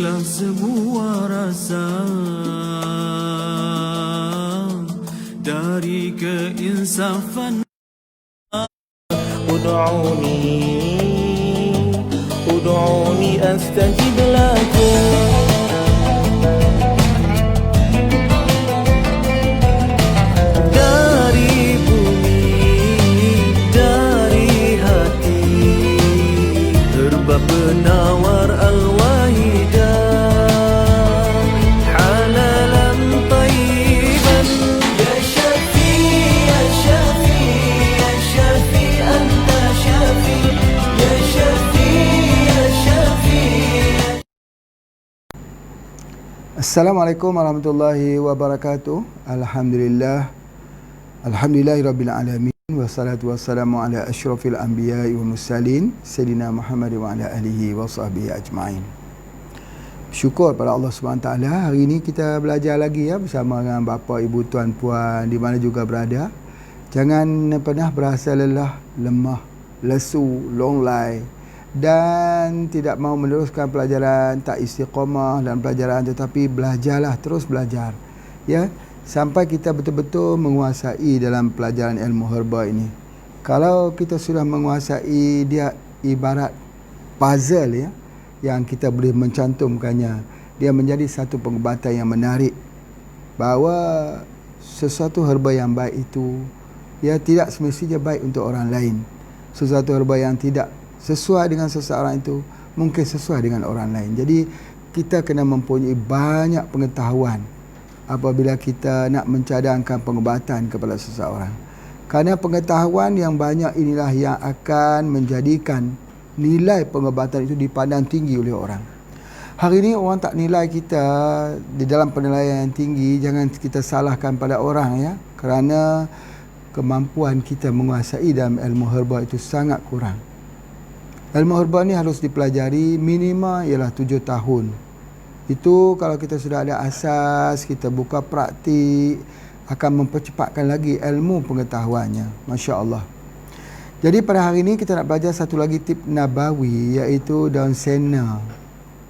Itulah semua rasa dari keinsafan. Ud'uni astajib lakum. Dari bumi, dari hati, terbang penawar al-wahidah, halalan tayyiban. Ya Syafi, ya Syafi, ya Syafi, anta Syafi. Ya Syafi, ya Syafi. Assalamualaikum warahmatullahi wabarakatuh. Alhamdulillahirabbil alamin, wassalatu wassalamu ala asyrafil anbiya'i wal mursalin sayyidina Muhammad wa ala alihi wa sahbihi ajma'in. Syukur pada Allah Subhanahu taala, hari ini kita belajar lagi ya bersama dengan bapa, ibu, tuan, puan di mana juga berada. Jangan pernah berasa lelah, lemah, lesu, longlai dan tidak mau meneruskan pelajaran, tak istiqamah dalam pelajaran, tetapi belajarlah, terus belajar ya, sampai kita betul-betul menguasai dalam pelajaran ilmu herba ini. Kalau kita sudah menguasai, dia ibarat puzzle ya, yang kita boleh mencantumkannya. Dia menjadi satu pengobatan yang menarik, bahawa sesuatu herba yang baik itu ya tidak semestinya baik untuk orang lain. Sesuatu herba yang tidak sesuai dengan seseorang itu mungkin sesuai dengan orang lain. Jadi kita kena mempunyai banyak pengetahuan apabila kita nak mencadangkan pengobatan kepada seseorang. Kerana pengetahuan yang banyak inilah yang akan menjadikan nilai pengobatan itu dipandang tinggi oleh orang. Hari ini orang tak nilai kita di dalam penilaian yang tinggi. Jangan kita salahkan pada orang ya, kerana kemampuan kita menguasai dalam ilmu herba itu sangat kurang. Ilmu herba ni harus dipelajari minima ialah 7 tahun. Itu kalau kita sudah ada asas, kita buka praktik, akan mempercepatkan lagi ilmu pengetahuannya. Masya Allah. Jadi pada hari ini kita nak belajar satu lagi tip nabawi, iaitu daun sena.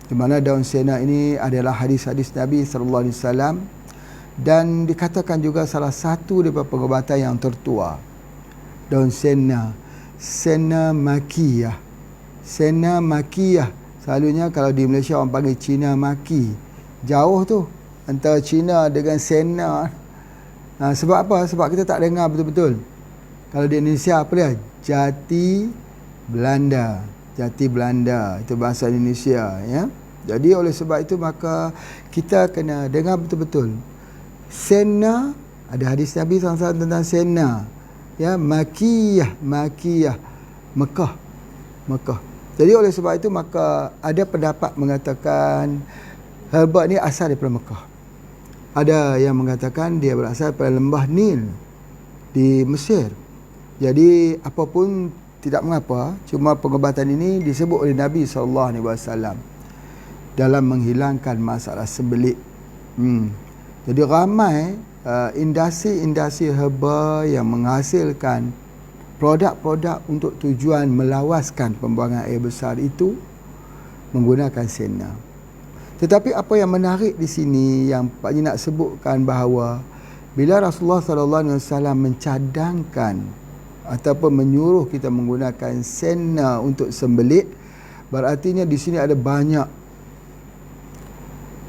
Di mana daun sena ini adalah hadis-hadis Nabi SAW dan dikatakan juga salah satu daripada pengobatan yang tertua. Daun sena, sena makiyah. Sena makiyah, selalunya kalau di Malaysia orang panggil Cina maki. Jauh tu antara Cina dengan sena. Sebab apa? Sebab kita tak dengar betul-betul. Kalau di Indonesia apa dia? Jati Belanda. Jati Belanda, itu bahasa Indonesia ya. Jadi oleh sebab itu maka kita kena dengar betul-betul. Sena, ada hadis Nabi SAW tentang sena ya, makiyah, makiyah, Mekah, Mekah. Jadi oleh sebab itu maka ada pendapat mengatakan herba ni asal daripada Mekah. Ada yang mengatakan dia berasal daripada lembah Nil di Mesir. Jadi apapun tidak mengapa, cuma pengobatan ini disebut oleh Nabi SAW dalam menghilangkan masalah sembelit. Jadi ramai industri-industri herba yang menghasilkan produk-produk untuk tujuan melawaskan pembuangan air besar itu menggunakan sena. Tetapi apa yang menarik di sini yang Pak Haji nak sebutkan, bahawa bila Rasulullah SAW mencadangkan ataupun menyuruh kita menggunakan sena untuk sembelit, berartinya di sini ada banyak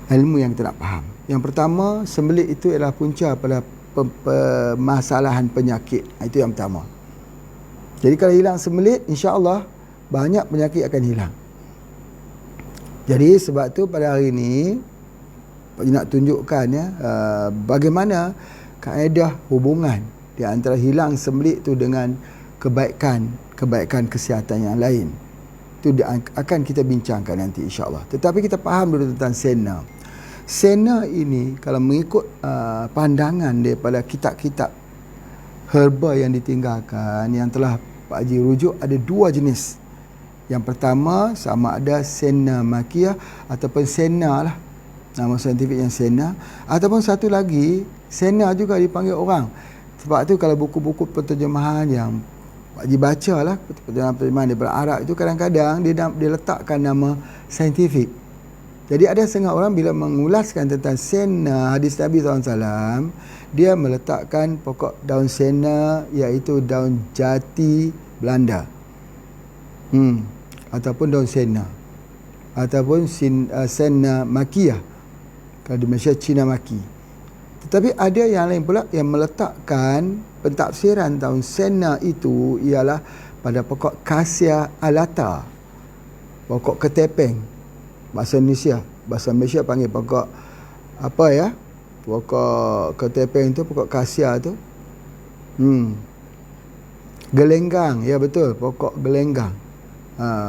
ilmu yang kita nak faham. Yang pertama, sembelit itu adalah punca pada permasalahan penyakit. Itu yang pertama. Jadi kalau hilang sembelit, insya-Allah banyak penyakit akan hilang. Jadi sebab tu pada hari ini Pak Haji nak tunjukkan ya, bagaimana kaedah hubungan di antara hilang sembelit tu dengan kebaikan kesihatan yang lain. Itu akan kita bincangkan nanti insya-Allah. Tetapi kita faham dulu tentang sena. Sena ini kalau mengikut pandangan daripada kitab-kitab herba yang ditinggalkan, yang telah Pak Haji rujuk, ada 2 jenis. Yang pertama sama ada sena makiyah ataupun sena lah, nama saintifik yang sena, ataupun satu lagi sena juga dipanggil orang. Sebab tu kalau buku-buku penterjemahan yang Pak Haji baca lah, penterjemahan daripada Arab itu, kadang-kadang dia letakkan nama saintifik. Jadi ada setengah orang bila mengulaskan tentang sena hadis Nabi SAW, dia meletakkan pokok daun sena iaitu daun jati Belanda. Ataupun daun sena. Ataupun sena makiyah. Kalau di Malaysia, Cina maki. Tetapi ada yang lain pula yang meletakkan pentafsiran daun sena itu ialah pada pokok Cassia alata. Pokok ketepeng. Bahasa Indonesia, bahasa Malaysia panggil pokok apa ya? Pokok ketepeng tu, pokok Cassia tu. Gelenggang, ya betul, pokok gelenggang.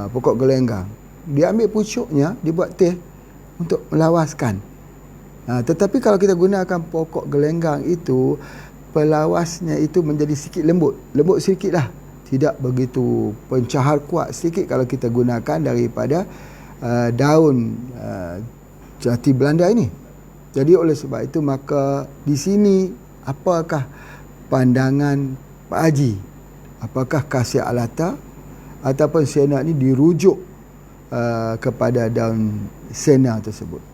Pokok gelenggang. Dia ambil pucuknya, dibuat teh untuk melawaskan. Tetapi kalau kita gunakan pokok gelenggang itu, pelawasnya itu menjadi sikit lembut sedikit lah, tidak begitu pencahar kuat sedikit kalau kita gunakan daripada daun jati Belanda ini. Jadi oleh sebab itu maka di sini apakah pandangan Pak Haji? Apakah Cassia alata ataupun sena ini dirujuk kepada daun sena tersebut?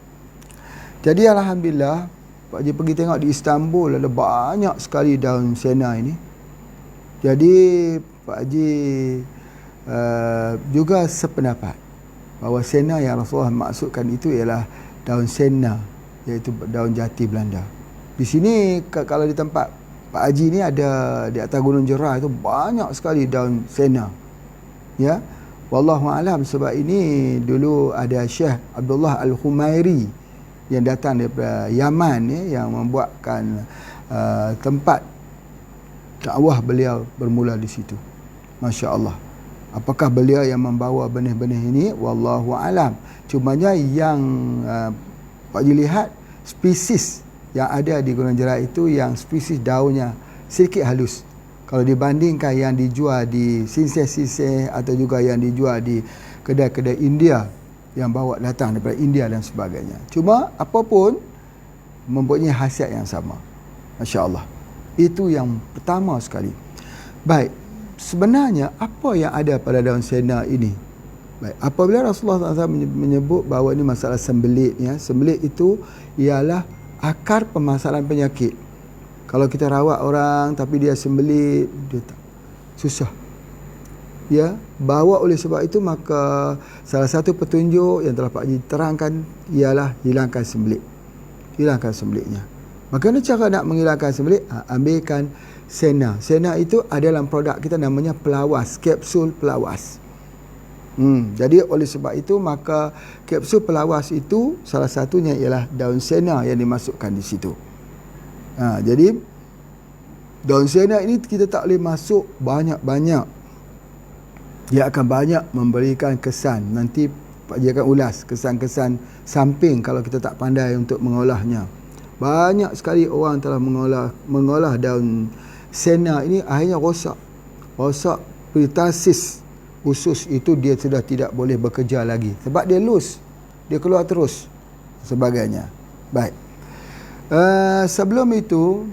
Jadi alhamdulillah Pak Haji pergi tengok di Istanbul ada banyak sekali daun sena ini. Jadi Pak Haji juga sependapat bahawa sena yang Rasulullah maksudkan itu ialah daun sena, iaitu daun jati Belanda. Di sini kalau di tempat Pak Haji ni ada di atas Gunung Jerah itu banyak sekali daun sena. Ya. Wallahu alam, sebab ini dulu ada Syekh Abdullah Al-Humairi yang datang daripada Yaman ya, yang membuatkan tempat dakwah beliau bermula di situ. Masya-Allah. Apakah beliau yang membawa benih-benih ini? Wallahu alam. Cumanya yang Pak Haji lihat spesies yang ada di Gunung Jerah itu yang spesies daunnya sedikit halus. Kalau dibandingkan yang dijual di sinseh-sinseh atau juga yang dijual di kedai-kedai India yang bawa datang daripada India dan sebagainya. Cuma apapun mempunyai khasiat yang sama. Masya-Allah. Itu yang pertama sekali. Baik. Sebenarnya apa yang ada pada daun sena ini? Baik, apabila Rasulullah SAW menyebut bahawa ini masalah sembelit ya, sembelit itu ialah akar permasalahan penyakit. Kalau kita rawat orang tapi dia sembelit, dia tak susah. Ya, bahawa oleh sebab itu maka salah satu petunjuk yang telah Pak Haji terangkan ialah hilangkan sembelit. Hilangkan sembelitnya. Bagaimana cara nak menghilangkan sembelit? Ambilkan sena. Sena itu ada dalam produk kita namanya pelawas, kapsul pelawas. Jadi oleh sebab itu maka kapsul pelawas itu salah satunya ialah daun sena yang dimasukkan di situ. Jadi daun sena ini kita tak boleh masuk banyak-banyak. Dia akan banyak memberikan kesan. Nanti Pak Haji akan ulas kesan-kesan samping kalau kita tak pandai untuk mengolahnya. Banyak sekali orang telah mengolah daun sena ini akhirnya rosak peritasis usus itu dia sudah tidak boleh bekerja lagi sebab dia loose, dia keluar terus sebagainya. Baik, sebelum itu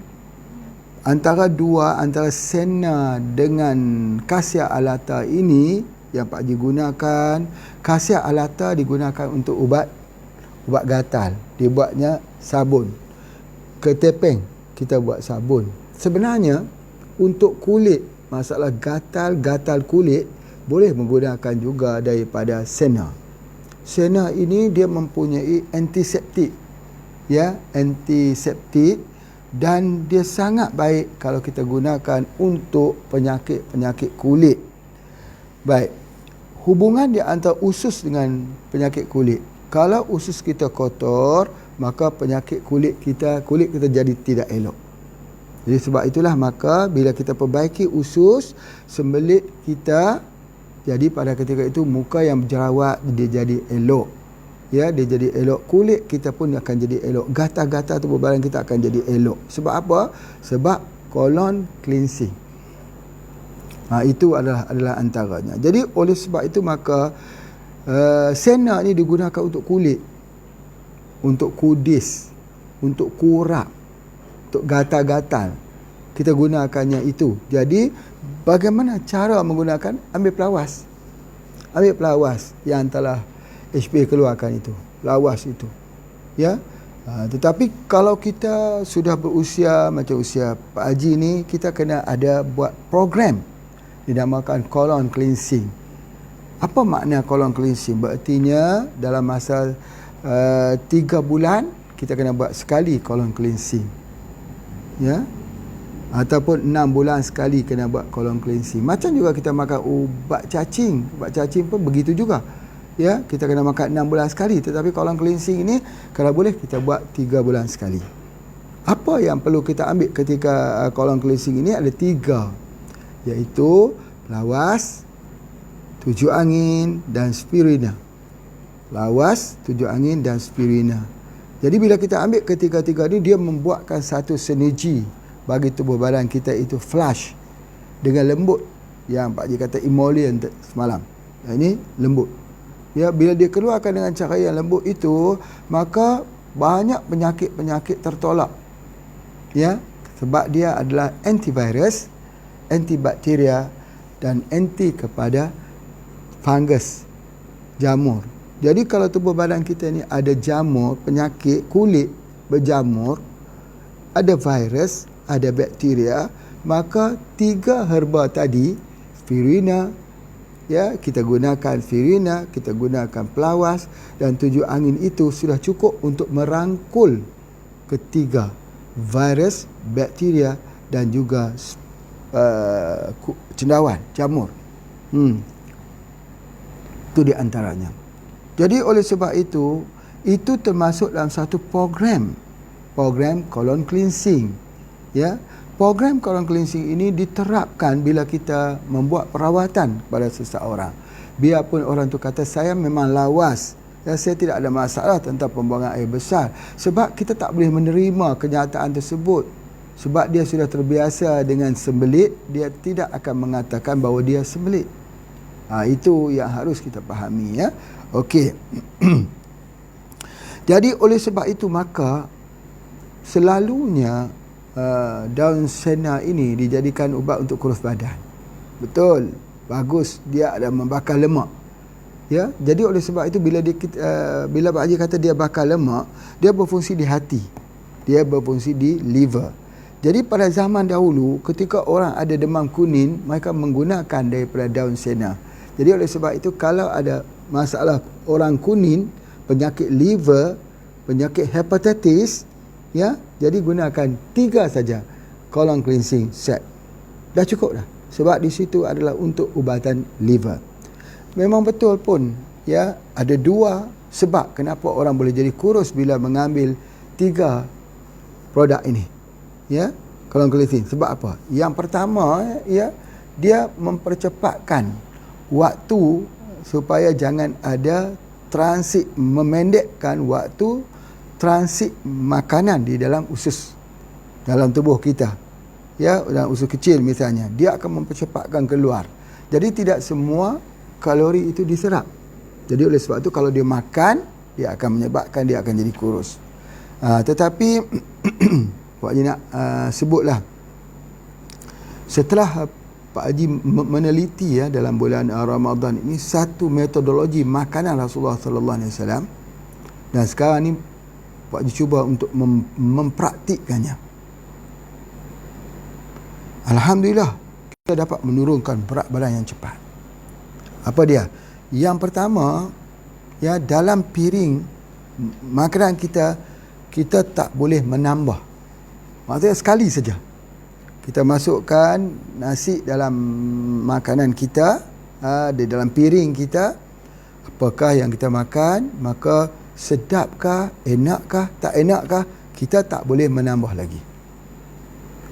antara sena dengan Cassia alata ini yang Pak Haji gunakan, Cassia alata digunakan untuk ubat gatal, dibuatnya sabun. Ketepeng kita buat sabun. Sebenarnya untuk kulit, masalah gatal kulit boleh menggunakan juga daripada sena. Sena ini dia mempunyai antiseptik. Ya, antiseptik dan dia sangat baik kalau kita gunakan untuk penyakit kulit. Baik. Hubungan di antara usus dengan penyakit kulit. Kalau usus kita kotor, maka penyakit kulit kita jadi tidak elok. Jadi sebab itulah maka bila kita perbaiki usus, sembelit kita, jadi pada ketika itu muka yang berjerawat dia jadi elok. Ya, dia jadi elok. Kulit kita pun akan jadi elok. Gatal-gatal tubuh badan kita akan jadi elok. Sebab apa? Sebab colon cleansing. Itu adalah antaranya. Jadi oleh sebab itu maka sena ni digunakan untuk kulit, untuk kudis, untuk kurap, untuk gatal-gatal. Kita gunakannya itu. Jadi bagaimana cara menggunakan? Ambil pelawas yang telah HP keluarkan itu. lawas itu. Ya. Tetapi kalau kita sudah berusia macam usia Pak Haji ni, kita kena ada buat program dinamakan colon cleansing. Apa makna colon cleansing? Berartinya dalam masa 3 bulan kita kena buat sekali colon cleansing. Ya. Ataupun 6 bulan sekali kena buat colon cleansing. Macam juga kita makan ubat cacing. Ubat cacing pun begitu juga. Ya, kita kena makan 6 bulan sekali. Tetapi colon cleansing ini kalau boleh kita buat 3 bulan sekali. Apa yang perlu kita ambil ketika colon cleansing ini? Ada 3, iaitu lawas, tujuh angin dan spirina. Lawas, tujuh angin dan spirina. Jadi bila kita ambil ketiga-tiga ini, dia membuatkan satu sinergi bagi tubuh badan kita, itu flush dengan lembut, yang Pak Haji kata emollient semalam. Ini lembut. Ya, bila dia keluarkan dengan cara yang lembut itu, maka banyak penyakit-penyakit tertolak. Ya, sebab dia adalah antivirus, antibakteria dan anti kepada fungus, jamur. Jadi kalau tubuh badan kita ni ada jamur, penyakit kulit berjamur, ada virus, ada bakteria, maka 3 herba tadi, spirina, ya, kita gunakan spirina, kita gunakan pelawas dan tujuh angin, itu sudah cukup untuk merangkul ketiga virus, bakteria dan juga cendawan, jamur. Itu di antaranya. Jadi oleh sebab itu termasuk dalam satu program colon cleansing. Ya, program colon cleansing ini diterapkan bila kita membuat perawatan kepada seseorang. Biarpun orang tu kata saya memang lawas, ya, saya tidak ada masalah tentang pembuangan air besar, sebab kita tak boleh menerima kenyataan tersebut. Sebab dia sudah terbiasa dengan sembelit, dia tidak akan mengatakan bahawa dia sembelit. Itu yang harus kita fahami, ya. Okey. Jadi oleh sebab itu maka selalunya daun sena ini dijadikan ubat untuk kurus badan. Betul, bagus, dia ada membakar lemak. Ya, jadi oleh sebab itu bila Pak Haji kata dia bakar lemak, dia berfungsi di hati, dia berfungsi di liver. Jadi pada zaman dahulu ketika orang ada demam kuning, mereka menggunakan daripada daun sena. Jadi oleh sebab itu kalau ada masalah orang kuning, penyakit liver, penyakit hepatitis, ya, jadi gunakan 3 saja colon cleansing set. Dah cukup dah. Sebab di situ adalah untuk ubatan liver. Memang betul pun, ya, ada 2 sebab kenapa orang boleh jadi kurus bila mengambil 3 produk ini. Ya, colon cleansing. Sebab apa? Yang pertama, ya, dia mempercepatkan waktu supaya jangan ada transit, memendekkan waktu transit makanan di dalam usus dalam tubuh kita. Ya, dalam usus kecil misalnya, dia akan mempercepatkan keluar. Jadi tidak semua kalori itu diserap. Jadi oleh sebab itu kalau dia makan, dia akan menyebabkan dia akan jadi kurus. Tetapi Pak Haji nak sebutlah, setelah Pak Haji meneliti, ya, dalam bulan Ramadan ini satu metodologi makanan Rasulullah sallallahu alaihi wasallam, dan sekarang ni Pak Haji cuba untuk mempraktikkannya. Alhamdulillah, kita dapat menurunkan berat badan yang cepat. Apa dia? Yang pertama, ya, dalam piring makanan kita tak boleh menambah. Maksudnya sekali saja kita masukkan nasi dalam makanan kita, di dalam piring kita, apakah yang kita makan, maka sedapkah, enakkah, tak enakkah, kita tak boleh menambah lagi.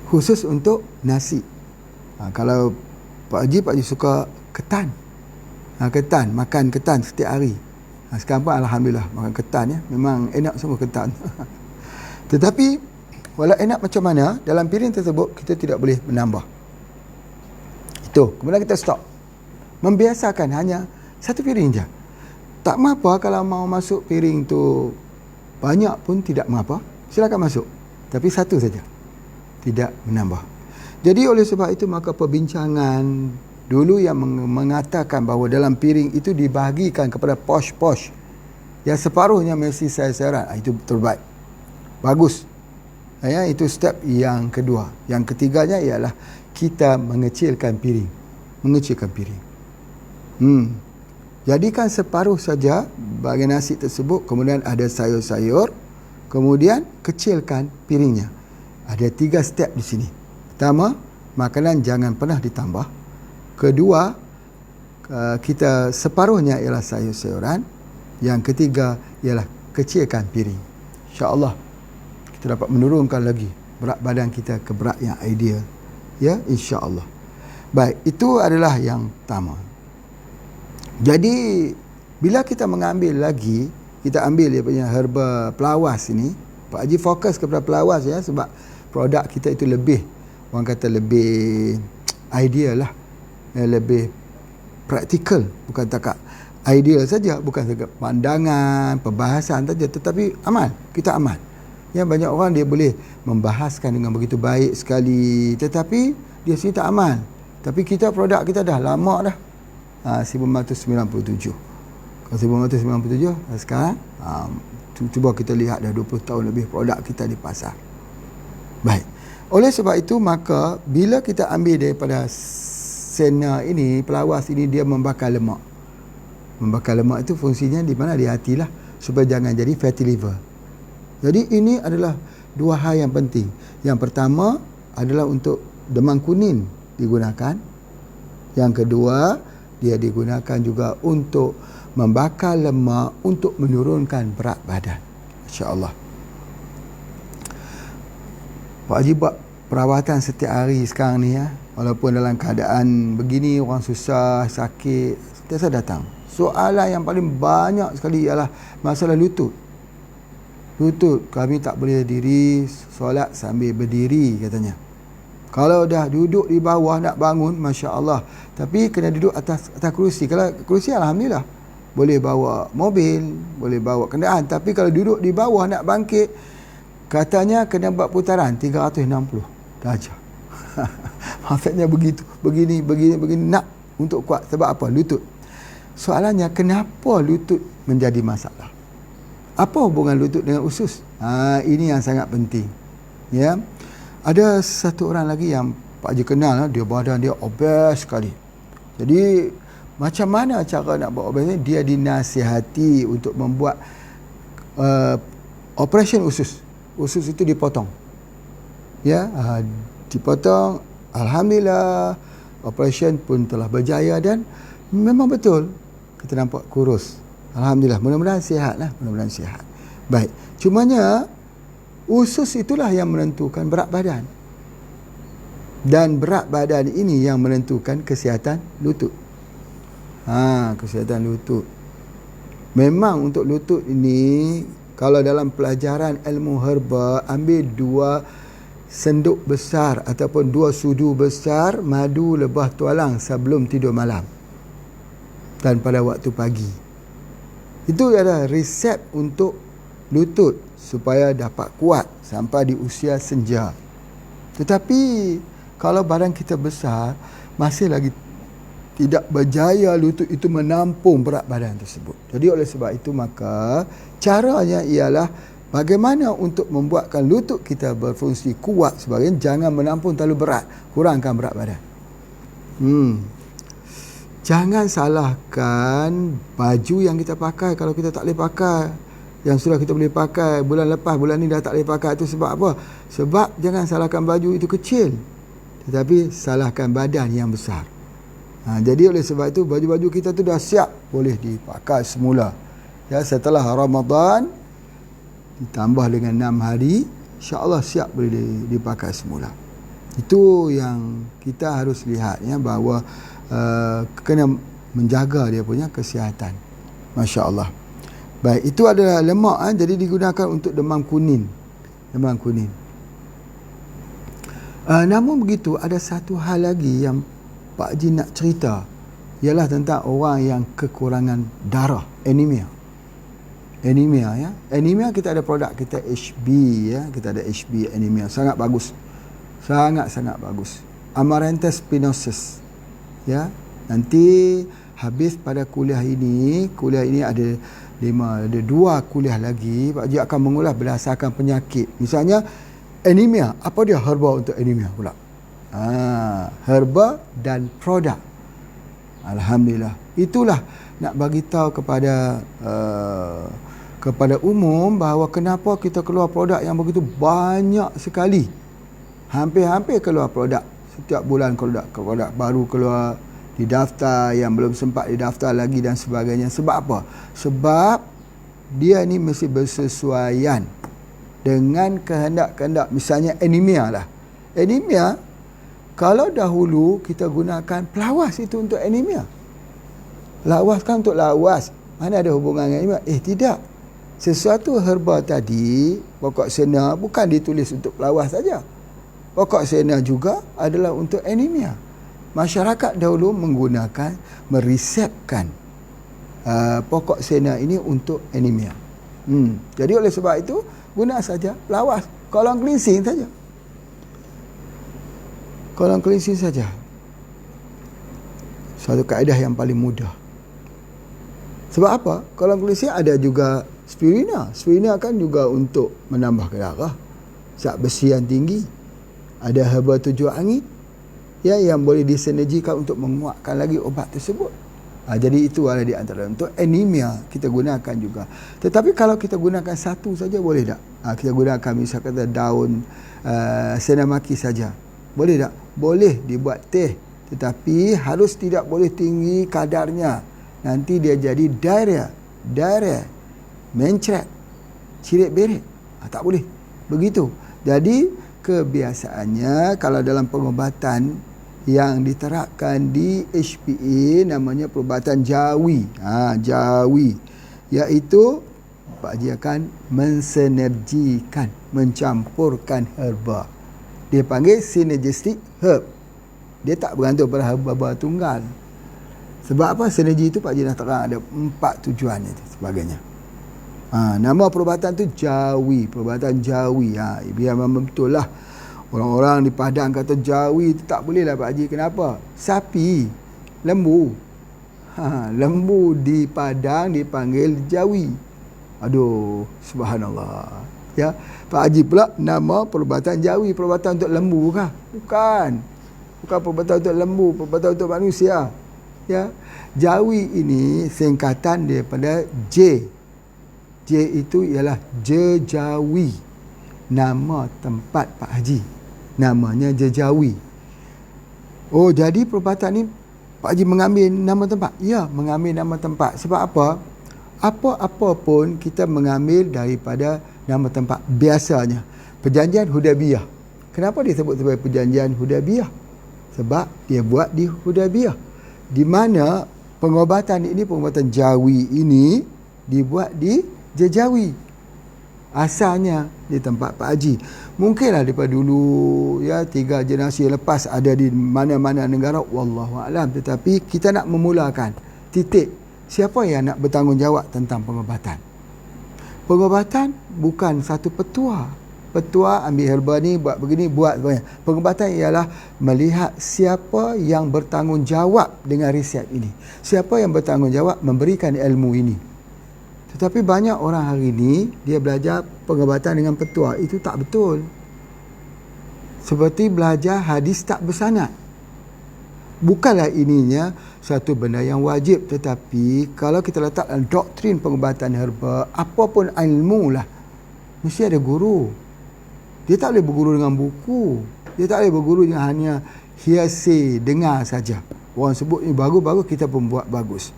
Khusus untuk nasi. Kalau Pak Haji suka ketan. Ketan, makan ketan setiap hari. Sekarang pun Alhamdulillah makan ketan, ya. Memang enak semua ketan. Tetapi walau enak macam mana, dalam piring tersebut kita tidak boleh menambah. Itu. Kemudian kita stop. Membiasakan hanya satu piring je. Tak mengapa kalau mau masuk piring tu banyak pun tidak mengapa. Silakan masuk. Tapi satu saja. Tidak menambah. Jadi oleh sebab itu maka perbincangan dulu yang mengatakan bahawa dalam piring itu dibahagikan kepada posh-posh. Yang separuhnya mesti sayur-sayuran, itu terbaik. Bagus. Ya, itu step yang kedua. Yang ketiganya ialah kita mengecilkan piring. Jadikan separuh saja bahagian nasi tersebut, kemudian ada sayur-sayur, kemudian kecilkan piringnya. Ada 3 step di sini. Pertama, makanan jangan pernah ditambah. Kedua, kita separuhnya ialah sayur-sayuran. Yang ketiga ialah kecilkan piring. InsyaAllah kita dapat menurunkan lagi berat badan kita ke berat yang ideal. Ya, insya-Allah. Baik, itu adalah yang pertama. Jadi bila kita mengambil lagi, kita ambil dia punya herba pelawas ini. Pak Haji fokus kepada pelawas ya, sebab produk kita itu lebih, orang kata lebih ideal lah, lebih praktikal, bukan takat ideal saja, bukan saja pandangan, perbahasan saja, tetapi amal, kita amal. Ya, banyak orang dia boleh membahaskan dengan begitu baik sekali, tetapi dia sendiri tak amal. Tapi kita, produk kita dah lama dah, 1997. Kalau 1997 sekarang, cuba kita lihat dah 20 tahun lebih produk kita di pasar. Baik, oleh sebab itu maka bila kita ambil daripada sena ini, pelawas ini, dia membakar lemak. Membakar lemak itu fungsinya di mana? Di hati lah, supaya jangan jadi fatty liver. Jadi ini adalah 2 hal yang penting. Yang pertama adalah untuk demam kuning digunakan. Yang kedua, dia digunakan juga untuk membakar lemak, untuk menurunkan berat badan. Masya-Allah. Pak Haji buat perawatan setiap hari sekarang ni ya. Walaupun dalam keadaan begini, orang susah, sakit, sentiasa datang. Soalan yang paling banyak sekali ialah masalah lutut. Lutut, kami tak boleh diri solat sambil berdiri katanya. Kalau dah duduk di bawah nak bangun, Masya Allah. Tapi kena duduk atas kerusi. Kalau kerusi, Alhamdulillah, boleh bawa mobil, boleh bawa kenderaan. Tapi kalau duduk di bawah nak bangkit, katanya kena buat putaran 360 darjah. Maksudnya begitu, begini nak untuk kuat. Sebab apa? Lutut. Soalannya, kenapa lutut menjadi masalah? Apa hubungan lutut dengan usus? Ini yang sangat penting. Ya. Ada satu orang lagi yang Pak Haji kenal, dia badan dia obes sekali. Jadi macam mana cara nak buat obes ni? Dia dinasihati untuk membuat operation usus. Usus itu dipotong. Ya, dipotong. Alhamdulillah, operation pun telah berjaya dan memang betul kita nampak kurus. Alhamdulillah, mudah-mudahan sihat lah, mudah-mudahan sihat. Baik, cumanya usus itulah yang menentukan berat badan. Dan berat badan ini yang menentukan kesihatan lutut. Kesihatan lutut. Memang untuk lutut ini, kalau dalam pelajaran ilmu herba, ambil 2 senduk besar ataupun 2 sudu besar madu lebah tualang sebelum tidur malam dan pada waktu pagi. Itu adalah resep untuk lutut supaya dapat kuat sampai di usia senja. Tetapi kalau badan kita besar, masih lagi tidak berjaya lutut itu menampung berat badan tersebut. Jadi oleh sebab itu maka caranya ialah bagaimana untuk membuatkan lutut kita berfungsi kuat sebagainya, jangan menampung terlalu berat, kurangkan berat badan. Jangan salahkan baju yang kita pakai kalau kita tak boleh pakai. Yang sudah kita boleh pakai bulan lepas, bulan ni dah tak boleh pakai. Itu sebab apa? Sebab jangan salahkan baju itu kecil, tetapi salahkan badan yang besar. Jadi oleh sebab itu baju-baju kita tu dah siap boleh dipakai semula. Ya, setelah Ramadan ditambah dengan 6 hari, insya-Allah siap boleh dipakai semula. Itu yang kita harus lihat ya, bahawa kena menjaga dia punya kesihatan. Masya-Allah. Baik, itu adalah lemak jadi digunakan untuk demam kuning. Demam kuning. Namun begitu, ada satu hal lagi yang Pak Haji nak cerita, ialah tentang orang yang kekurangan darah, anemia. Anemia ya. Anemia kita ada produk kita HB ya, kita ada HB anemia, sangat bagus. Sangat-sangat bagus. Amaranthus spinosus. Ya, nanti habis pada kuliah ini ada 5, ada 2 kuliah lagi Pak Haji akan mengulas berdasarkan penyakit. Misalnya anemia, apa dia herba untuk anemia pula? Herba dan produk. Alhamdulillah. Itulah nak bagi tahu kepada umum bahawa kenapa kita keluar produk yang begitu banyak sekali. Hampir-hampir keluar produk. Setiap bulan produk baru keluar, didaftar, yang belum sempat didaftar lagi dan sebagainya. Sebab apa? Sebab dia ni mesti bersesuaian dengan kehendak-kehendak. Misalnya anemia lah. Anemia, kalau dahulu kita gunakan pelawas itu untuk anemia. Lawas kan untuk lawas. Mana ada hubungan dengan anemia? Tidak. Sesuatu herba tadi, pokok sena, bukan ditulis untuk pelawas saja. Pokok sena juga adalah untuk anemia. Masyarakat dahulu meresepkan pokok sena ini untuk anemia. Jadi oleh sebab itu, guna saja pelawas. Kolon cleansing saja. Kolon cleansing saja. Satu kaedah yang paling mudah. Sebab apa? Kolon cleansing ada juga spirulina. Spirulina kan juga untuk menambah darah. Zat besi yang tinggi. Ada herba 7 angin yang boleh disinergikan untuk menguatkan lagi obat tersebut. Jadi itu adalah di antara. Untuk anemia kita gunakan juga. Tetapi kalau kita gunakan satu saja boleh tak? Kita gunakan misalkan daun senamaki saja. Boleh tak? Boleh dibuat teh. Tetapi harus tidak boleh tinggi kadarnya. Nanti dia jadi diarrhea, mencret, cirit berit. Tak boleh. Begitu. Jadi kebiasaannya kalau dalam pengobatan yang diterapkan di HPA namanya perubatan jawi. Jawi. Iaitu Pak Haji akan mensinergikan, mencampurkan herba. Dia panggil synergistic herb. Dia tak bergantung pada herba tunggal. Sebab apa? Sinergi itu Pak Haji dah terang ada 4 tujuan itu sebagainya. Nama perubatan tu jawi, perubatan jawi. Biar memang betul lah. Orang-orang di Padang kata jawi itu tak boleh lah Pak Haji. Kenapa? Sapi, lembu. Lembu di Padang dipanggil jawi. Aduh, subhanallah. Ya, Pak Haji pula nama perubatan jawi, perubatan untuk lembu kah? Bukan. Bukan perubatan untuk lembu, perubatan untuk manusia. Ya. Jawi ini singkatan daripada J. J itu ialah Jejawi. Nama tempat Pak Haji. Namanya Jejawi. Oh, jadi perubatan ni Pak Haji mengambil nama tempat? Ya, mengambil nama tempat. Sebab apa? Apa-apa pun kita mengambil daripada nama tempat. Biasanya Perjanjian Hudaybiyah. Kenapa disebut sebagai Perjanjian Hudaybiyah? Sebab dia buat di Hudaybiyah. Di mana pengobatan jawi ini dibuat di Jejawi. Asalnya di tempat Pak Haji. Mungkinlah daripada dulu 3 generasi lepas ada di mana-mana negara, wallahu alam. Tetapi kita nak memulakan titik siapa yang nak bertanggungjawab tentang pengobatan. Pengobatan bukan satu petua. Petua ambil herba ni buat begini, buat sebagainya. Pengobatan ialah melihat siapa yang bertanggungjawab dengan riset ini. Siapa yang bertanggungjawab memberikan ilmu ini. Tetapi banyak orang hari ini dia belajar pengobatan dengan petua. Itu tak betul. Seperti belajar hadis tak bersanad. Bukanlah ininya satu benda yang wajib. Tetapi kalau kita letak dalam doktrin pengobatan herba, apapun ilmu lah, mesti ada guru. Dia tak boleh berguru dengan buku. Dia tak boleh berguru dengan hanya hearsay, dengar saja. Orang sebut ni bagus-bagus, kita pun buat bagus.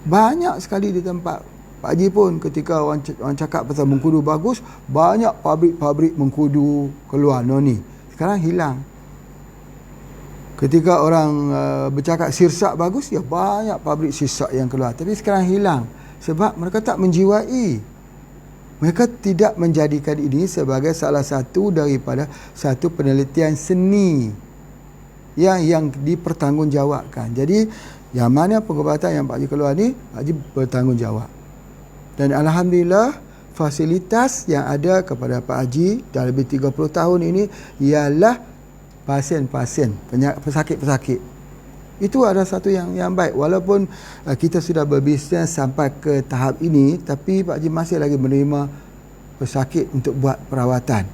Banyak sekali di tempat Pak Haji pun ketika orang cakap pasal mengkudu bagus, banyak pabrik-pabrik mengkudu keluar noni. Sekarang hilang. Ketika orang bercakap sirsak bagus, banyak pabrik sirsak yang keluar. Tapi sekarang hilang. Sebab mereka tak menjiwai. Mereka tidak menjadikan ini sebagai salah satu daripada satu penelitian seni yang dipertanggungjawabkan. Jadi, yang mana pengobatan yang Pak Haji keluar ni, Pak Haji bertanggungjawab. Dan alhamdulillah fasilitas yang ada kepada Pak Haji dalam lebih 30 tahun ini ialah pasien-pasien, pesakit-pesakit Itu adalah satu yang baik. Walaupun kita sudah berbisnes sampai ke tahap ini, tapi Pak Haji masih lagi menerima pesakit untuk buat perawatan.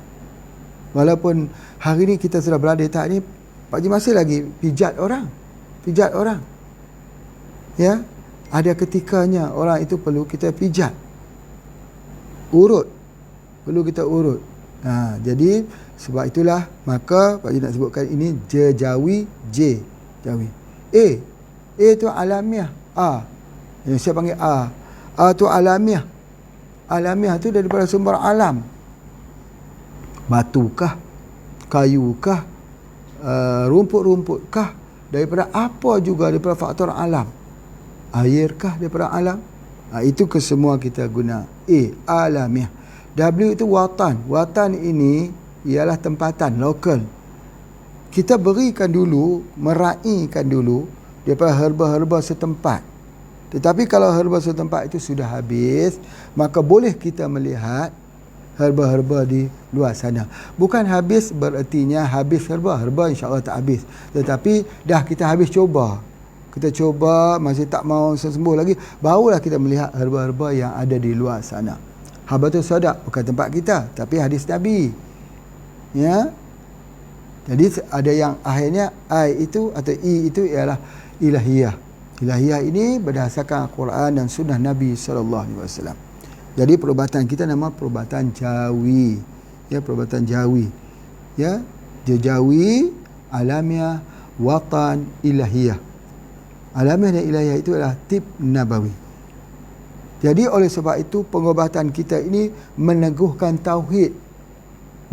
Walaupun hari ini kita sudah berada di tahap ini, Pak Haji masih lagi pijat orang. Ya, ada ketikanya orang itu perlu kita pijat. Perlu kita urut. Jadi sebab itulah maka Pak Haji nak sebutkan ini jejawi, jawi. A tu alamiah. Yang saya panggil A tu alamiah. Alamiah tu daripada sumber alam. Batukah, kayukah, rumput-rumputkah, daripada apa juga, daripada faktor alam. Airkah daripada alam. Itu kesemua kita guna A, alamiah. W itu watan. Watan ini ialah tempatan, lokal. Kita berikan dulu, meraihkan dulu daripada herba-herba setempat. Tetapi kalau herba setempat itu sudah habis, maka boleh kita melihat herba-herba di luar sana. Bukan habis berertinya habis herba insya-Allah tak habis. Tetapi dah kita habis cuba. Kita cuba masih tak mau sembuh lagi, barulah kita melihat herba-herba yang ada di luar sana. Habatus Sauda bukan tempat kita, tapi hadis Nabi. Ya. Jadi ada yang akhirnya I itu atau I itu ialah ilahiyah. Ilahiyah ini berdasarkan Al-Quran dan sunnah Nabi SAW. Jadi perubatan kita nama perubatan jawi. Ya, perubatan jawi. Ya, jawi, alamiah, watan, ilahiyah. Alamiah dan ilahiyah itu adalah tib nabawi. Jadi oleh sebab itu pengobatan kita ini meneguhkan tauhid,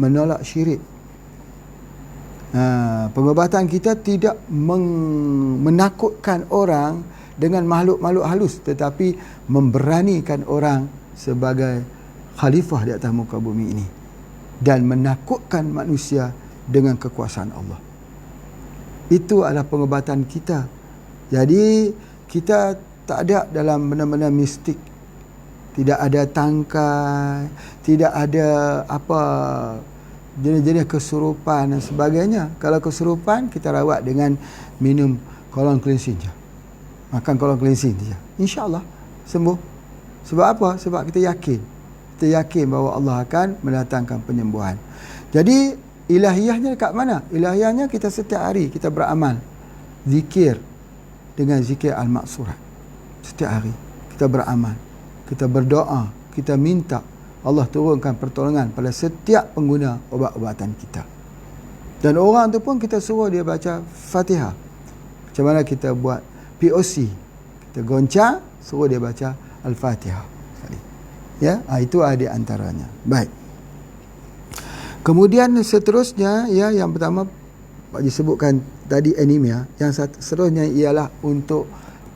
menolak syirik. Pengobatan kita tidak menakutkan orang dengan makhluk-makhluk halus, tetapi memberanikan orang sebagai khalifah di atas muka bumi ini dan menakutkan manusia dengan kekuasaan Allah. Itu adalah pengobatan kita. Jadi kita tak ada dalam benda-benda mistik, tidak ada tangkai, tidak ada apa jenis-jenis kesurupan dan sebagainya. Kalau kesurupan kita rawat dengan minum kolon cleansing je. Makan kolon cleansing je. InsyaAllah sembuh. Sebab apa? Sebab kita yakin. Kita yakin bahawa Allah akan mendatangkan penyembuhan. Jadi ilahiyahnya dekat mana? Ilahiyahnya kita setiap hari kita beramal. Zikir dengan zikir al-maksurat. Setiap hari kita beramal. Kita berdoa. Kita minta Allah turunkan pertolongan pada setiap pengguna obat-obatan kita. Dan orang tu pun kita suruh dia baca Fatihah. Macam mana kita buat POC. Kita goncang, suruh dia baca Al-Fatihah. Ya, itu ada antaranya. Baik. Kemudian seterusnya, ya, yang pertama Pak Haji sebutkan tadi anemia. Yang seterusnya ialah untuk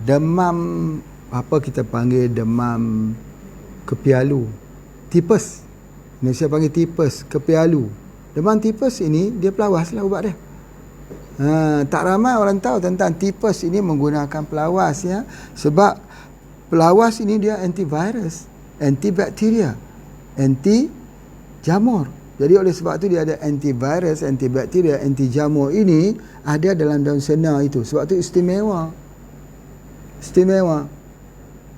demam, apa kita panggil demam kepialu. Tipes. Indonesia panggil tipes, kepialu. Demam tipes ini dia pelawas lah ubat dia. Tak ramai orang tahu tentang tipes ini menggunakan pelawas, ya. Sebab pelawas ini dia antivirus, antibakteria, anti jamur. Jadi oleh sebab itu dia ada antivirus, antibakteria, anti jamur ini ada dalam daun sena itu. Sebab itu istimewa. Istimewa.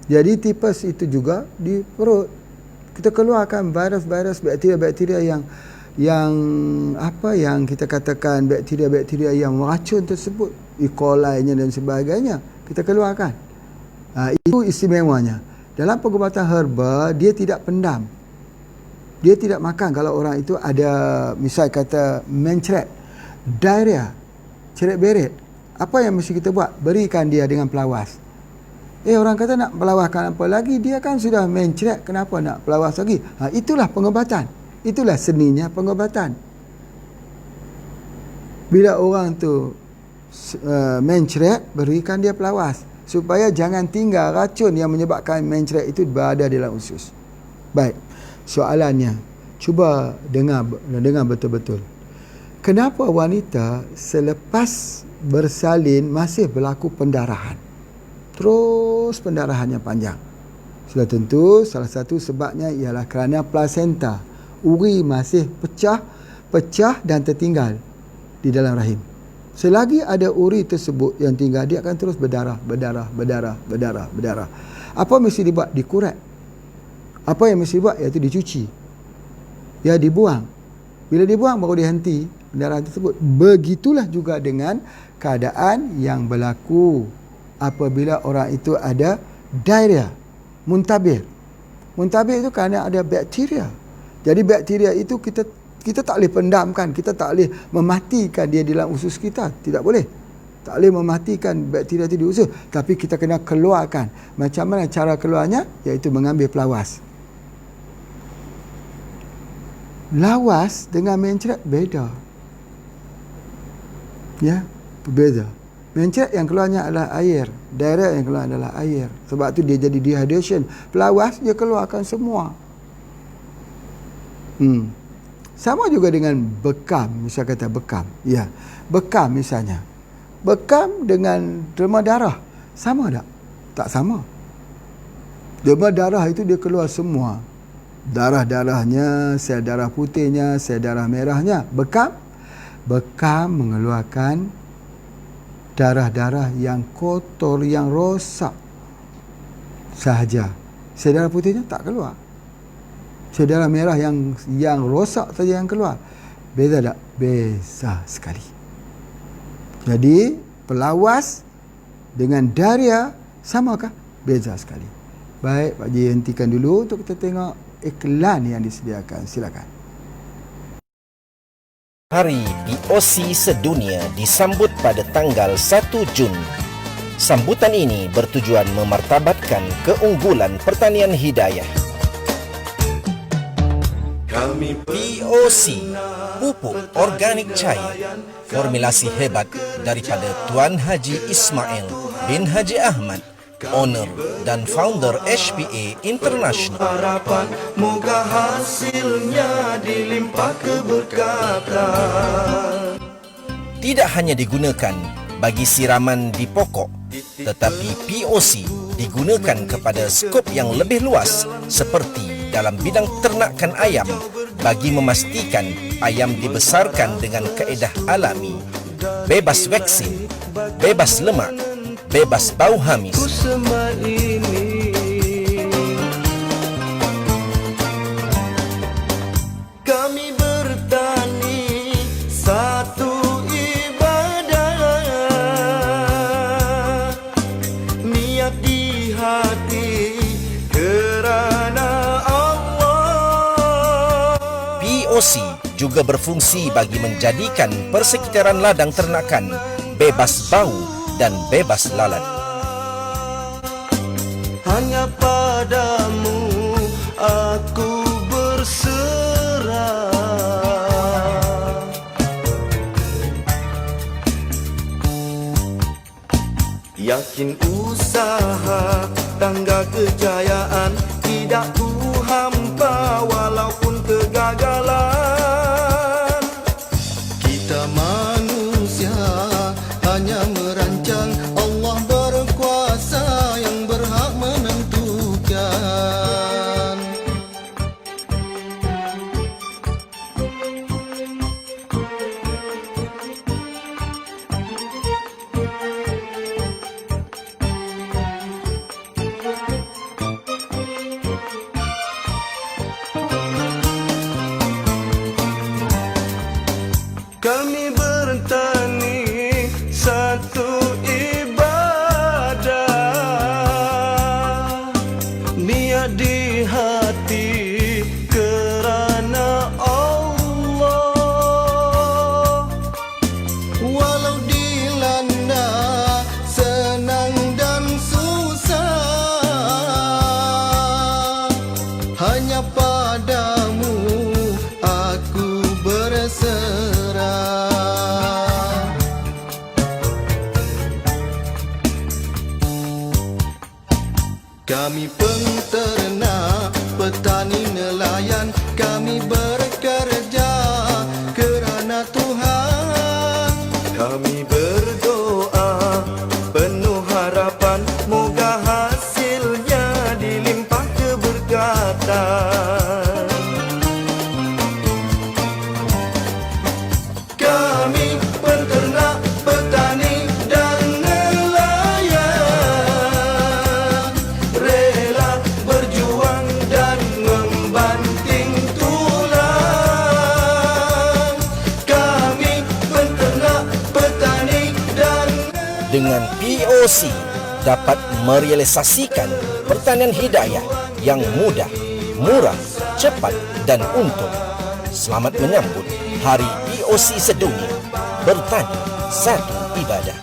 Jadi tipes itu juga di perut. Kita keluarkan virus-virus, bakteria-bakteria yang apa yang kita katakan bakteria-bakteria yang meracun tersebut, E. coli-nya dan sebagainya, kita keluarkan. Itu istimewanya. Dalam pengobatan herba, dia tidak pendam. Dia tidak makan kalau orang itu ada, misal kata mencret, diarrhea, ceret beret. Apa yang mesti kita buat? Berikan dia dengan pelawas. Orang kata nak pelawaskan apa lagi? Dia kan sudah mencret, kenapa nak pelawas lagi? Itulah pengobatan. Itulah seninya pengobatan. Bila orang tu mencret, berikan dia pelawas. Supaya jangan tinggal racun yang menyebabkan mencret itu berada dalam usus. Baik, soalannya, cuba dengar betul-betul. Kenapa wanita selepas bersalin masih berlaku pendarahan? Terus pendarahannya panjang. Sudah tentu salah satu sebabnya ialah kerana plasenta, uri masih pecah dan tertinggal di dalam rahim. Selagi ada uri tersebut yang tinggal, dia akan terus berdarah. Apa mesti dibuat? Dikurek. Apa yang mesti dibuat? Iaitu dicuci. Ya, dibuang. Bila dibuang baru dihenti pendarahan tersebut. Begitulah juga dengan keadaan yang berlaku apabila orang itu ada diarrhea, muntabir. Muntabir itu kerana ada bakteria. Jadi bakteria itu kita tak boleh pendamkan, kita tak boleh mematikan dia di dalam usus kita. Tidak boleh. Tak boleh mematikan bakteria itu di usus. Tapi kita kena keluarkan. Macam mana cara keluarnya? Iaitu mengambil pelawas. Lawas dengan mencret beda. Ya, berbeza. Mencret yang keluarnya adalah air. Diarrhea yang keluar adalah air. Sebab tu dia jadi dehydration. Pelawas dia keluarkan semua. Sama juga dengan bekam. Misal kata bekam. Ya, bekam misalnya. Bekam dengan derma darah. Sama tak? Tak sama. Derma darah itu dia keluar semua. Darah-darahnya, sel darah putihnya, sel darah merahnya. Bekam mengeluarkan darah-darah yang kotor, yang rosak sahaja. Sel darah putihnya tak keluar. Sel darah merah yang rosak saja yang keluar. Beza tak? Beza sekali. Jadi pelawas dengan diarrhea samakah? Beza sekali. Baik, Pak Haji hentikan dulu untuk kita tengok iklan yang disediakan. Silakan. Hari POC Sedunia disambut pada tanggal 1 Jun. Sambutan ini bertujuan memartabatkan keunggulan pertanian hidayah. POC, pupuk organik cair, formulasi hebat daripada Tuan Haji Ismail bin Haji Ahmad, owner dan founder HPA International. Harapan moga hasilnya dilimpah keberkatan. Tidak hanya digunakan bagi siraman di pokok, tetapi POC digunakan kepada skop yang lebih luas seperti dalam bidang ternakan ayam bagi memastikan ayam dibesarkan dengan kaedah alami, bebas vaksin, bebas lemak, bebas bau hamis. Semua ini kami bertani satu ibadah, niat di hati kerana Allah. POC juga berfungsi bagi menjadikan persekitaran ladang ternakan bebas bau dan bebas lalat. Hanya padamu aku berserah. Yakin usaha tangga kejayaan tidak ku hampa walaupun kegagalan. Kita manusia hanya merancang, Allah berkuasa yang berhak menentukan. Kami bertani satu ibadah, niat di hati kerana Allah. Walau dilanda senang dan susah, hanya padamu aku berserah. Kami penternak, petani nelayan, kami bekerja kerana Tuhan. Kami berdoa penuh harapan, moga hasilnya dilimpah keberkatan. Kami penternak, POC dapat merealisasikan pertanian hidayah yang mudah, murah, cepat dan untung. Selamat menyambut Hari POC Sedunia. Bertani satu ibadah.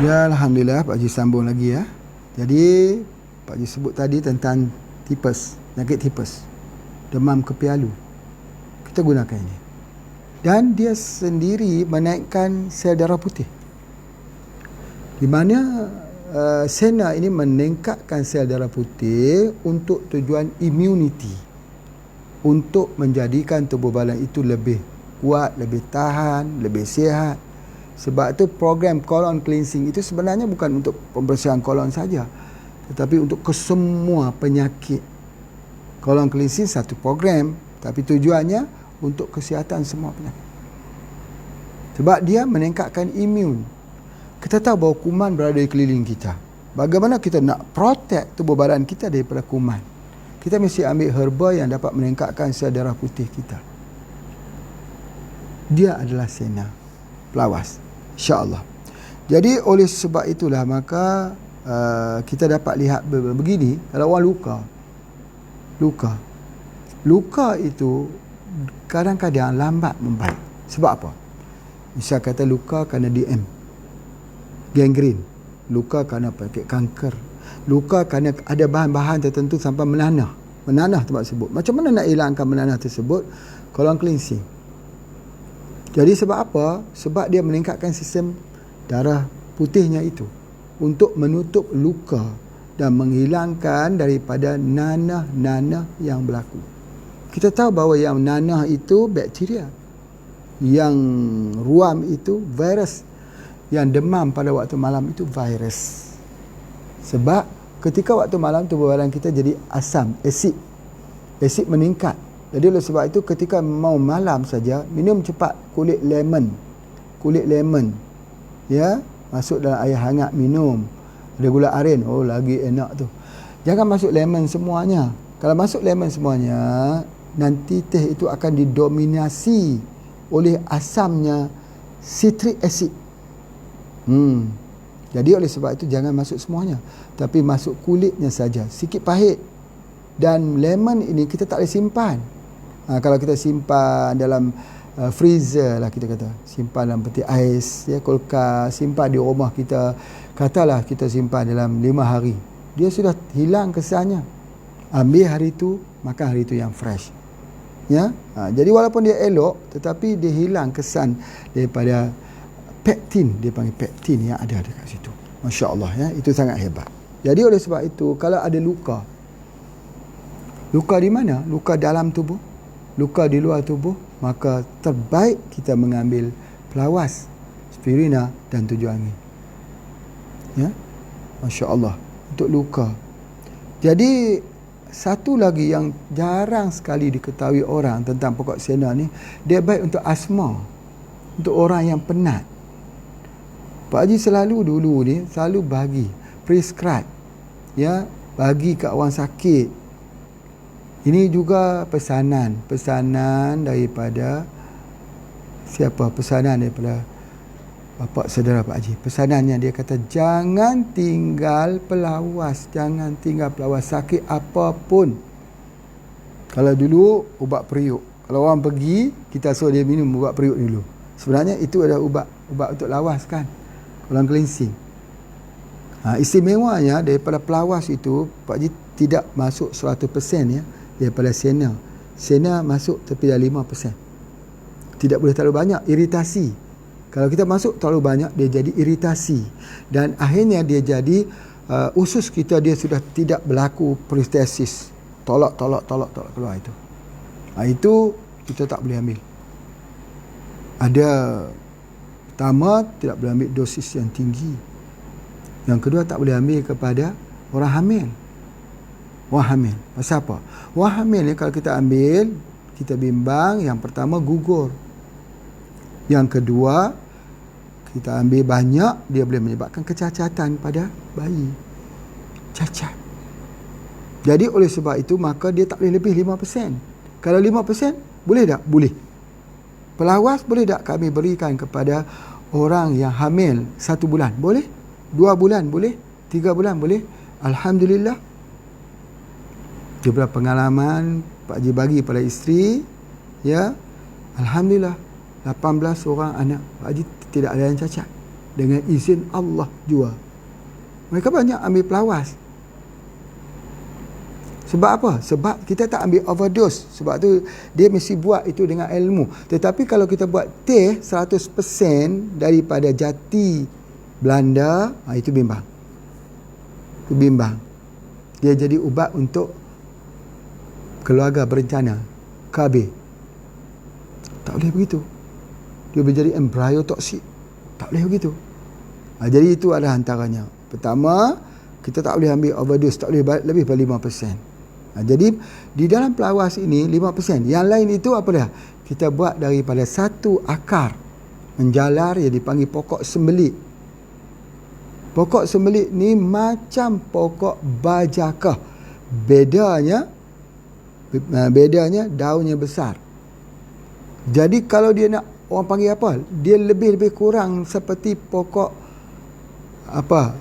Ya, Alhamdulillah Pak Haji sambung lagi ya. Jadi Pak Haji sebut tadi tentang tipes, penyakit tipes, demam kepialu. Kita gunakan ini. Dan dia sendiri menaikkan sel darah putih. Di mana sena ini meningkatkan sel darah putih untuk tujuan immunity. Untuk menjadikan tubuh badan itu lebih kuat, lebih tahan, lebih sihat. Sebab itu program colon cleansing itu sebenarnya bukan untuk pembersihan kolon saja, tetapi untuk kesemua penyakit. Colon cleansing satu program, tapi tujuannya untuk kesihatan semua penyakit. Sebab dia meningkatkan imun. Kita tahu bahawa kuman berada di keliling kita. Bagaimana kita nak protect tubuh badan kita daripada kuman? Kita mesti ambil herba yang dapat meningkatkan sel darah putih kita. Dia adalah sena, pelawas, insya-Allah. Jadi oleh sebab itulah maka kita dapat lihat begini, kalau orang luka itu kadang-kadang lambat membaik. Sebab apa? Misal kata luka kerana DM, gangren, luka kerana penyakit kanker, luka kerana ada bahan-bahan tertentu sampai menanah tempat tersebut. Macam mana nak hilangkan menanah tersebut? Colon cleansing. Jadi sebab apa? Sebab dia meningkatkan sistem darah putihnya itu untuk menutup luka dan menghilangkan daripada nanah-nanah yang berlaku. Kita tahu bahawa yang nanah itu bakteria, yang ruam itu virus, yang demam pada waktu malam itu virus. Sebab ketika waktu malam tubuh badan kita jadi asam, asid meningkat. Jadi oleh sebab itu ketika mau malam saja minum cepat kulit lemon, ya, masuk dalam air hangat minum. Ada gula aren, oh lagi enak tu. Jangan masuk lemon semuanya. Kalau masuk lemon semuanya, nanti teh itu akan didominasi oleh asamnya citric acid. Jadi oleh sebab itu jangan masuk semuanya, tapi masuk kulitnya saja, sikit pahit. Dan lemon ini kita tak boleh simpan. Kalau kita simpan dalam freezer lah, kita kata simpan dalam peti ais, ya, kulkas, simpan di rumah kita, katalah kita simpan dalam 5 hari, dia sudah hilang kesannya. Ambil hari itu, makan hari itu yang fresh, ya. Jadi walaupun dia elok, tetapi dia hilang kesan daripada pektin, dia panggil pektin yang ada dekat situ. Masya Allah, ya, itu sangat hebat. Jadi oleh sebab itu kalau ada luka di mana? Luka dalam tubuh, luka di luar tubuh, maka terbaik kita mengambil pelawas, spirina dan tujuh angin. Ya, Masya Allah, untuk luka. Jadi satu lagi yang jarang sekali diketahui orang tentang pokok sena ni, dia baik untuk asma, untuk orang yang penat. Pak Haji dulu ni selalu bagi prescribe, ya, bagi kat orang sakit. Ini juga pesanan daripada siapa? Pesanan daripada bapa saudara Pak Haji. Pesanannya dia kata jangan tinggal pelawas sakit apapun. Kalau dulu ubat periuk, kalau orang pergi kita suruh dia minum ubat periuk dulu. Sebenarnya itu adalah ubat untuk lawas kan, colon cleansing. Istimewanya daripada pelawas itu Pak Haji tidak masuk 100% ya. Daripada sena masuk tapi dah 5%. Tidak boleh terlalu banyak, iritasi. Kalau kita masuk terlalu banyak, dia jadi iritasi. Dan akhirnya dia jadi usus kita dia sudah tidak berlaku peristalsis. Tolak keluar itu. Itu kita tak boleh ambil. Ada pertama, tidak boleh ambil dosis yang tinggi. Yang kedua, tak boleh ambil kepada orang hamil. Pasal apa? Orang hamil ni kalau kita ambil, kita bimbang, yang pertama gugur. Yang kedua, kita ambil banyak, dia boleh menyebabkan kecacatan pada bayi. Cacat. Jadi oleh sebab itu, maka dia tak boleh lebih 5%. Kalau 5%, boleh tak? Boleh. Pelawas boleh tak kami berikan kepada orang yang hamil 1 bulan? Boleh? 2 bulan boleh? 3 bulan boleh? Alhamdulillah. Daripada pengalaman Pak Haji bagi pada isteri, ya, alhamdulillah 18 orang anak Pak Haji tidak ada yang cacat, dengan izin Allah jua. Mereka banyak ambil pelawas. Sebab apa? Sebab kita tak ambil overdose. Sebab tu dia mesti buat itu dengan ilmu. Tetapi kalau kita buat teh 100% daripada jati Belanda, itu bimbang. Itu bimbang. Dia jadi ubat untuk keluarga berencana, KB. Tak boleh begitu. Dia menjadi embryotoksik. Tak boleh begitu. Jadi itu adalah antaranya. Pertama, kita tak boleh ambil overdose, tak boleh lebih daripada 5%. Jadi di dalam pelawas ini 5%. Yang lain itu apa dia? Kita buat daripada satu akar menjalar yang dipanggil pokok sembelit. Pokok sembelit ni macam pokok bajakah. Bedanya daunnya besar. Jadi kalau dia nak, orang panggil apa? Dia lebih kurang seperti pokok apa?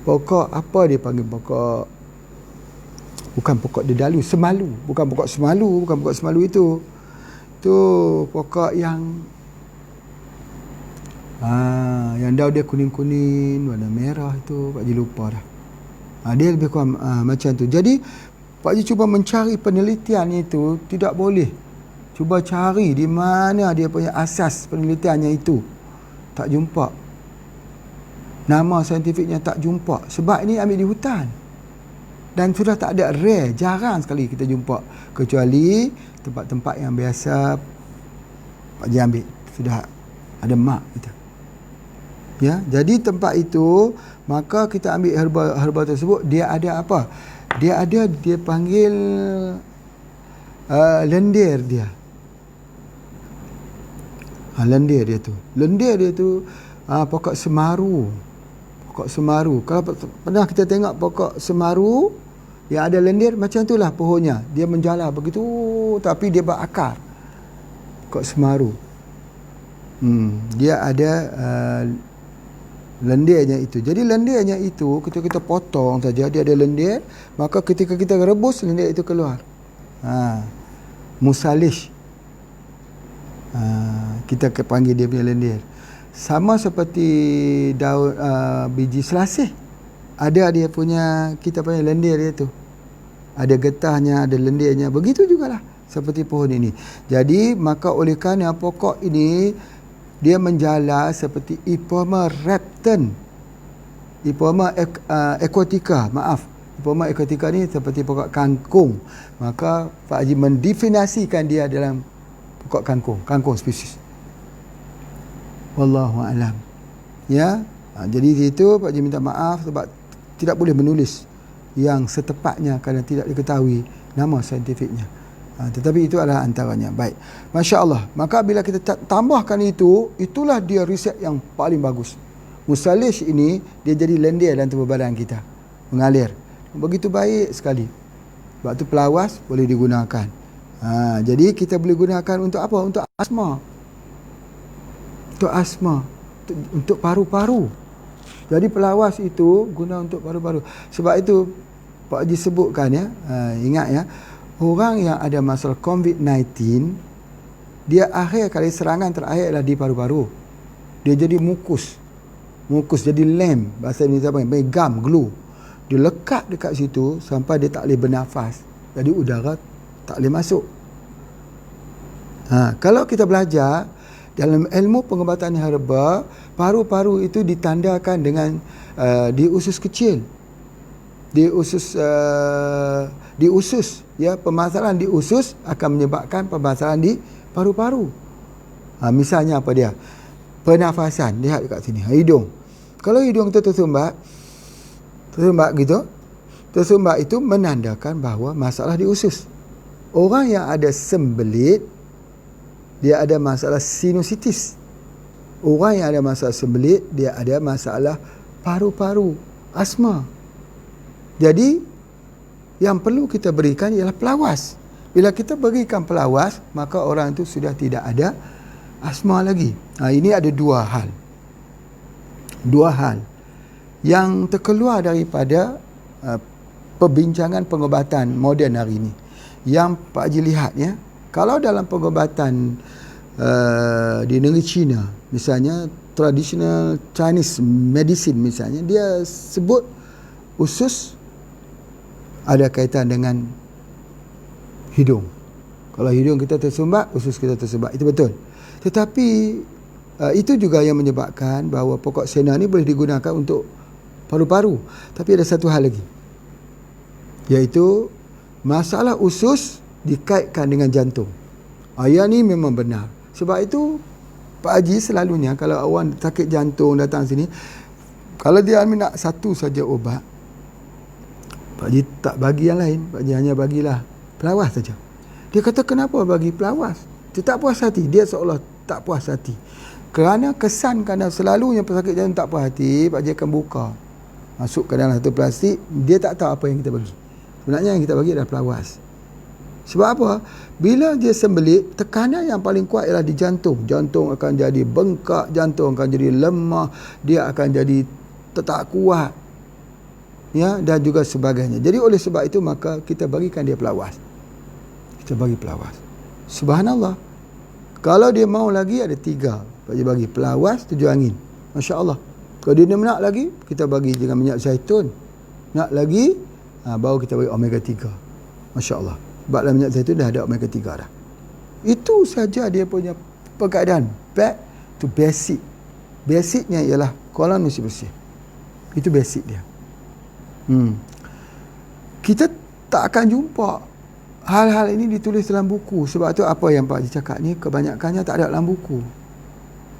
Pokok apa dia panggil? Bukan pokok dedalu, semalu. Bukan pokok semalu itu. Itu pokok yang daun dia kuning-kuning, warna merah itu, Pak Haji lupa dah. Dia lebih kurang macam tu. Jadi Pak Haji cuba mencari penelitian itu, tidak boleh. Cuba cari di mana dia punya asas penelitiannya itu. Tak jumpa. Nama saintifiknya tak jumpa. Sebab ini ambil di hutan. Dan sudah tak ada, rare, jarang sekali kita jumpa. Kecuali tempat-tempat yang biasa Pak Haji ambil. Sudah ada mark kita. Ya, jadi tempat itu, maka kita ambil herba tersebut, dia ada apa? Dia panggil lendir dia. Lendir dia tu pokok semaru. Pokok semaru. Kalau pernah kita tengok pokok semaru yang ada lendir, macam itulah pohonnya. Dia menjalar begitu, tapi dia berakar. Pokok semaru. Dia ada lendirnya itu. Jadi lendirnya itu kita potong saja, dia ada lendir, maka ketika kita rebus, lendir itu keluar. Musalish. Kita panggil dia punya lendir. Sama seperti daun biji selasih. Ada dia punya, kita punya lendir dia tu. Ada getahnya, ada lendirnya. Begitu jugalah seperti pohon ini. Jadi maka oleh kerana pokok ini dia menjalar seperti Ipoma repten, Ipoma aquatica, Ipoma aquatica ni seperti pokok kangkung. Maka Pak Haji mendefinisikan dia dalam pokok kangkung spesies. Wallahu a'lam. Ya. Jadi itu Pak Haji minta maaf sebab tidak boleh menulis yang setepatnya kerana tidak diketahui nama saintifiknya. Tetapi itu adalah antaranya. Baik. Masya Allah. Maka bila kita tambahkan itu, itulah dia riset yang paling bagus. Musalish ini, dia jadi lendir dalam tubuh badan kita. Mengalir. Begitu baik sekali. Sebab itu pelawas boleh digunakan. Jadi kita boleh gunakan untuk apa? Untuk asma. Untuk asma. Untuk paru-paru. Jadi pelawas itu guna untuk paru-paru. Sebab itu Pak Haji sebutkan ya. Ingat ya. Orang yang ada masalah COVID-19, dia akhir kali serangan terakhir adalah di paru-paru. Dia jadi mukus, jadi lem, bahasa Indonesia panggil gam, glue. Dia lekat dekat situ sampai dia tak boleh bernafas. Jadi udara tak boleh masuk. Kalau kita belajar dalam ilmu pengobatan herba, paru-paru itu ditandakan dengan di usus kecil. Di usus, ya, permasalahan di usus akan menyebabkan permasalahan di paru-paru. Misalnya apa dia? Pernafasan, lihat dekat sini, hidung. Kalau hidung kita tersumbat gitu, tersumbat itu menandakan bahawa masalah di usus. Orang yang ada sembelit, dia ada masalah sinusitis. Orang yang ada masalah sembelit, dia ada masalah paru-paru, asma. Jadi yang perlu kita berikan ialah pelawas. Bila kita berikan pelawas, maka orang itu sudah tidak ada asma lagi. Ini ada dua hal yang terkeluar daripada perbincangan pengobatan moden hari ini. Yang Pak Haji lihat ya, kalau dalam pengobatan di negeri China, misalnya traditional Chinese medicine misalnya, dia sebut usus ada kaitan dengan hidung. Kalau hidung kita tersumbat, usus kita tersumbat. Itu betul. Tetapi itu juga yang menyebabkan bahawa pokok sena ni boleh digunakan untuk paru-paru. Tapi ada satu hal lagi, iaitu masalah usus dikaitkan dengan jantung. Yang ni memang benar. Sebab itu Pak Haji selalunya kalau orang sakit jantung datang sini, kalau dia nak satu saja ubat, Pak Haji tak bagi yang lain. Pak Haji hanya bagilah pelawas saja. Dia kata, kenapa bagi pelawas? Dia tak puas hati. Dia seolah tak puas hati. Kerana selalunya pesakit jantung tak puas hati, Pak Haji akan buka, masuk ke dalam satu plastik. Dia tak tahu apa yang kita bagi. Sebenarnya yang kita bagi adalah pelawas. Sebab apa? Bila dia sembelit, tekanan yang paling kuat ialah di jantung. Jantung akan jadi bengkak, jantung akan jadi lemah, dia akan jadi tak kuat, ya, dan juga sebagainya. Jadi oleh sebab itu maka kita berikan dia pelawas. Kita bagi pelawas. Subhanallah. Kalau dia mau lagi ada 3. Dia bagi pelawas, 7 angin. Masya Allah. Kalau dia nak lagi, kita bagi dengan minyak zaitun. Nak lagi, baru kita bagi omega 3. Masya Allah. Sebab dalam minyak zaitun dah ada omega 3 dah. Itu saja dia punya perkataan. Back to basic. Basicnya ialah kolam mesti bersih. Itu basic dia. Kita tak akan jumpa hal-hal ini ditulis dalam buku. Sebab tu apa yang Pak Haji cakap ni, kebanyakannya tak ada dalam buku.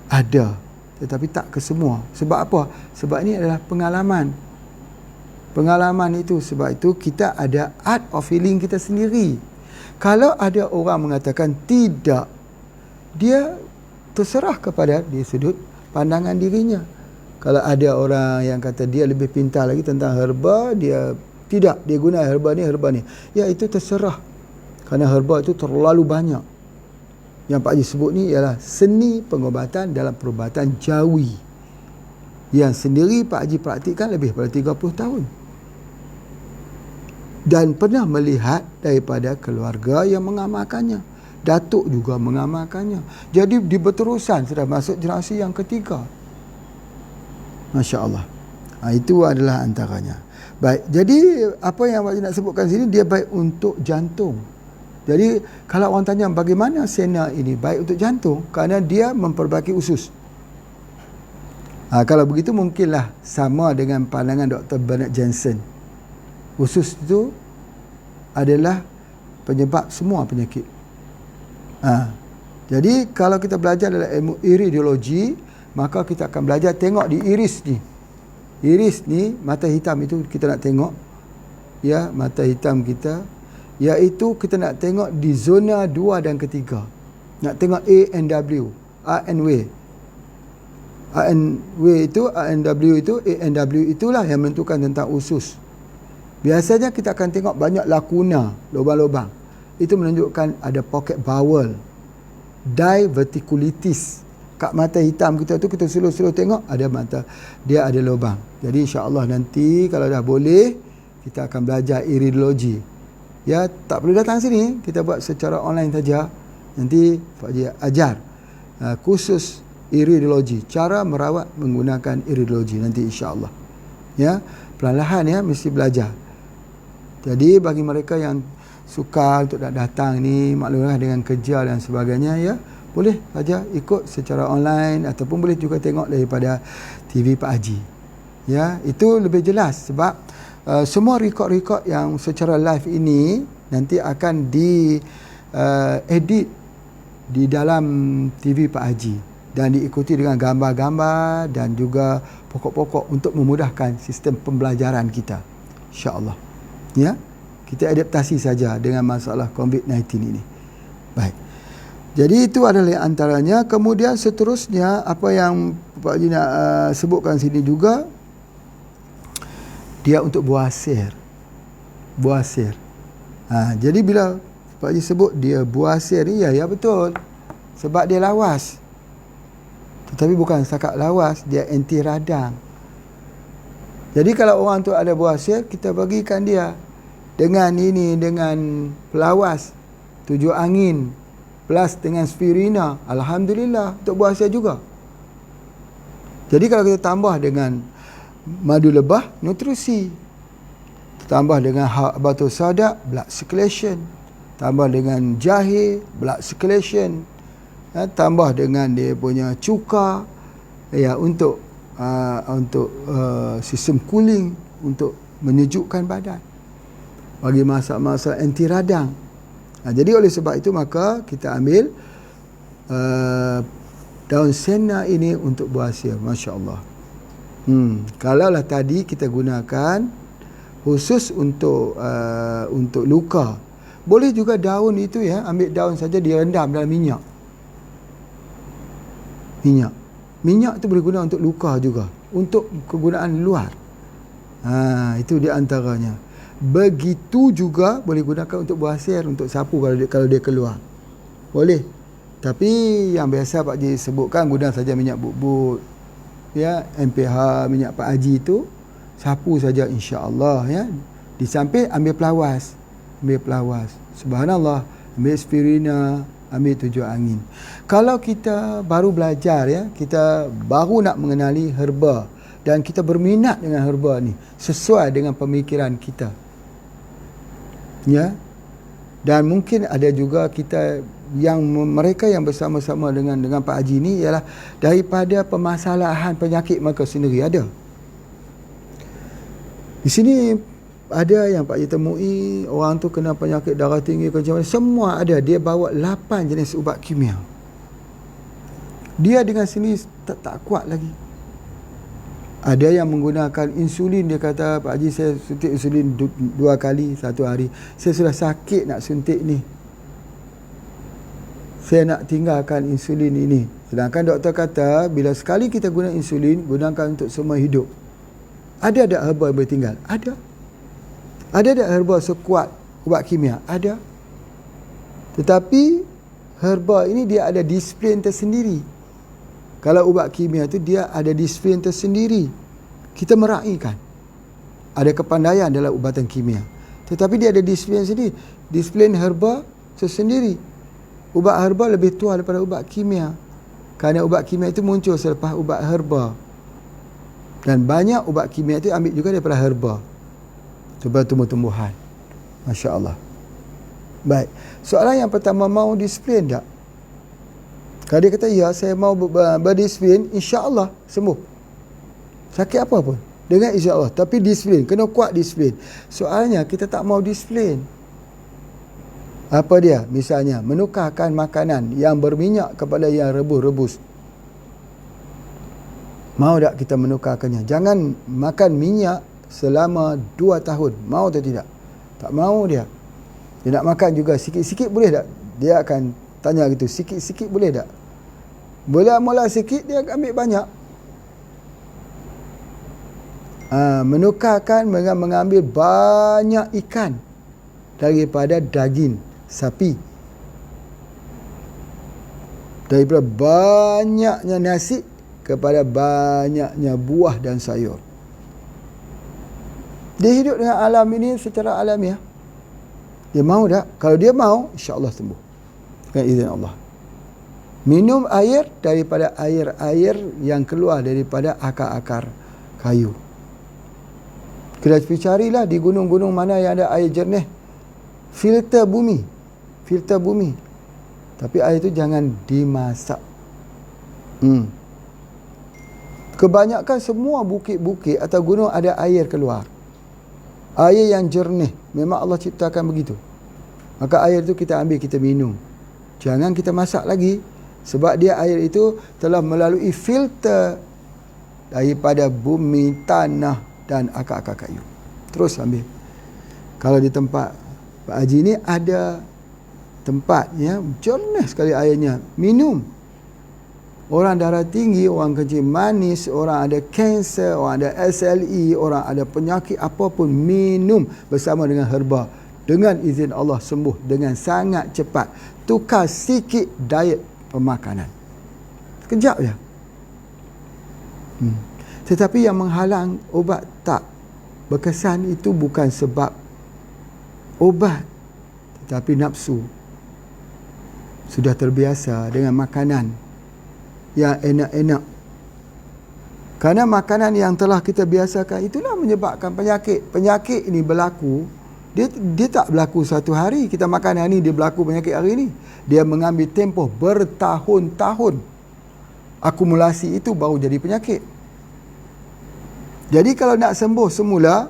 Ada, tetapi tak ke semua. Sebab apa? Sebab ini adalah pengalaman. Pengalaman itu, sebab itu kita ada art of healing kita sendiri. Kalau ada orang mengatakan tidak, dia terserah kepada di sudut pandangan dirinya. Kalau ada orang yang kata dia lebih pintar lagi tentang herba, dia tidak, dia guna herba ni, ya itu terserah. Kerana herba itu terlalu banyak. Yang Pak Haji sebut ni ialah seni pengobatan dalam perubatan jawi, yang sendiri Pak Haji praktikkan lebih pada 30 tahun. Dan pernah melihat daripada keluarga yang mengamalkannya. Datuk juga mengamalkannya. Jadi di berterusan sudah masuk generasi yang ketiga. Masya Allah. Itu adalah antaranya. Baik, jadi apa yang Pak Haji nak sebutkan sini, dia baik untuk jantung. Jadi kalau orang tanya bagaimana sena ini baik untuk jantung, kerana dia memperbaiki usus. Kalau begitu mungkinlah sama dengan pandangan Dr. Bernard Jensen. Usus itu adalah penyebab semua penyakit. Jadi kalau kita belajar dalam ilmu iridiologi, maka kita akan belajar tengok di iris ni. Iris ni, mata hitam itu kita nak tengok, ya, mata hitam kita, iaitu kita nak tengok di zona 2 dan ketiga. Nak tengok ANW, ANW itulah yang menentukan tentang usus. Biasanya kita akan tengok banyak lakuna, lubang-lubang. Itu menunjukkan ada pocket bowel, diverticulitis. Kat mata hitam kita tu, kita slow-slow tengok ada mata, dia ada lubang. Jadi insya-Allah nanti kalau dah boleh, kita akan belajar iridiologi. Ya, tak perlu datang sini, kita buat secara online saja. Nanti Pak Haji ajar khusus iridiologi, cara merawat menggunakan iridiologi nanti insya-Allah. Ya, perlahan ya, mesti belajar. Jadi bagi mereka yang sukar untuk datang ni, maklumlah dengan kerja dan sebagainya, ya, boleh saja ikut secara online ataupun boleh juga tengok daripada TV Pak Haji. Ya, itu lebih jelas sebab semua rekod-rekod yang secara live ini nanti akan di edit di dalam TV Pak Haji dan diikuti dengan gambar-gambar dan juga pokok-pokok untuk memudahkan sistem pembelajaran kita, insya-Allah. Ya, kita adaptasi saja dengan masalah COVID-19 ini. Baik. Jadi itu adalah antaranya. Kemudian seterusnya apa yang Pak Haji nak sebutkan sini juga, dia untuk buasir. Jadi bila Pak Haji sebut dia buasir ni, ya betul. Sebab dia lawas. Tetapi bukan setakat lawas, dia anti radang. Jadi kalau orang tu ada buasir, kita bagikan dia dengan ini, dengan pelawas 7 angin plus dengan spirina, alhamdulillah, untuk buasir juga. Jadi kalau kita tambah dengan madu lebah, nutrisi. Tambah dengan batu sadak, blood circulation. Tambah dengan jahe, blood circulation. Tambah dengan dia punya cuka, ya, untuk sistem cooling, untuk menyejukkan badan, bagi masak-masak anti radang. Jadi oleh sebab itu maka kita ambil daun sena ini untuk buasir. Masya Allah. Kalaulah tadi kita gunakan khusus untuk luka, boleh juga daun itu, ya, ambil daun saja direndam dalam minyak. Minyak tu boleh guna untuk luka juga, untuk kegunaan luar. Itu di antaranya. Begitu juga boleh gunakan untuk buasir, untuk sapu kalau dia keluar. Boleh. Tapi yang biasa Pak Haji sebutkan, guna saja minyak bubut, ya, MPH, minyak Pak Haji itu sapu saja, insya-Allah, ya. Di samping ambil pelawas. Subhanallah, ambil spirina, ambil 7 angin. Kalau kita baru belajar, ya, kita baru nak mengenali herba dan kita berminat dengan herba ni sesuai dengan pemikiran kita, ya. Dan mungkin ada juga kita yang mereka yang bersama-sama dengan Pak Haji ni ialah daripada permasalahan penyakit mereka sendiri ada. Di sini ada yang Pak Haji temui, orang tu kena penyakit darah tinggi, kencing, semua ada. Dia bawa 8 jenis ubat kimia. Dia dengan sini tak kuat lagi. Ada yang menggunakan insulin, dia kata, Pak Haji saya suntik insulin 2 kali satu hari. Saya sudah sakit nak suntik ni. Saya nak tinggalkan insulin ini. Sedangkan doktor kata, bila sekali kita guna insulin, gunakan untuk semua hidup. Ada tak herba yang boleh tinggal? Ada. Ada tak herba sekuat ubat kimia? Ada. Tetapi herba ini dia ada disiplin tersendiri. Kalau ubat kimia tu dia ada disiplin tersendiri. Kita meraihkan. Ada kepandaian dalam ubatan kimia. Tetapi dia ada disiplin sendiri. Disiplin herba tersendiri. Ubat herba lebih tua daripada ubat kimia. Kerana ubat kimia itu muncul selepas ubat herba. Dan banyak ubat kimia itu ambil juga daripada herba. Daripada tumbuh-tumbuhan. Masya Allah. Baik. Soalan yang pertama, mau disiplin tak? Kalau dia kata, ya saya mau berdisiplin, insya-Allah sembuh. Sakit apa pun. Dengan insya-Allah. Tapi disiplin. Kena kuat disiplin. Soalnya kita tak mau disiplin. Apa dia? Misalnya, menukarkan makanan yang berminyak kepada yang rebus-rebus. Mau tak kita menukarkannya? Jangan makan minyak selama 2 tahun. Mau atau tidak? Tak mau dia. Dia nak makan juga sikit-sikit, boleh tak? Dia akan tanya gitu, sikit-sikit boleh tak? Boleh mula sikit, dia akan ambil banyak. Menukarkan dengan mengambil banyak ikan daripada daging sapi. Daripada banyaknya nasi kepada banyaknya buah dan sayur. Dia hidup dengan alam ini secara alamiah. Dia mahu tak? Kalau dia mahu, insya-Allah sembuh. Dengan izin Allah. Minum air daripada air-air yang keluar daripada akar-akar kayu. Kita carilah di gunung-gunung mana yang ada air jernih. Filter bumi. Filter bumi. Tapi air itu jangan dimasak. Kebanyakan semua bukit-bukit atau gunung ada air keluar. Air yang jernih. Memang Allah ciptakan begitu. Maka air itu kita ambil, kita minum. Jangan kita masak lagi. Sebab dia air itu telah melalui filter daripada bumi, tanah dan akar-akar kayu. Terus ambil. Kalau di tempat Pak Haji ni ada tempat, ya, jernih sekali airnya. Minum. Orang darah tinggi, orang kencing manis, orang ada kanser, orang ada SLE, orang ada penyakit apapun, minum bersama dengan herba. dengan izin Allah sembuh dengan sangat cepat. Tukar sikit diet pemakanan, sekejap je. Tetapi yang menghalang obat tak berkesan itu bukan sebab obat, tetapi nafsu. Sudah terbiasa dengan makanan yang enak-enak. Kerana makanan yang telah kita biasakan itulah menyebabkan penyakit. Penyakit ini berlaku, dia tak berlaku satu hari. Kita makan hari ni, dia berlaku penyakit hari ni. Dia mengambil tempoh bertahun-tahun. Akumulasi itu baru jadi penyakit. Jadi kalau nak sembuh semula,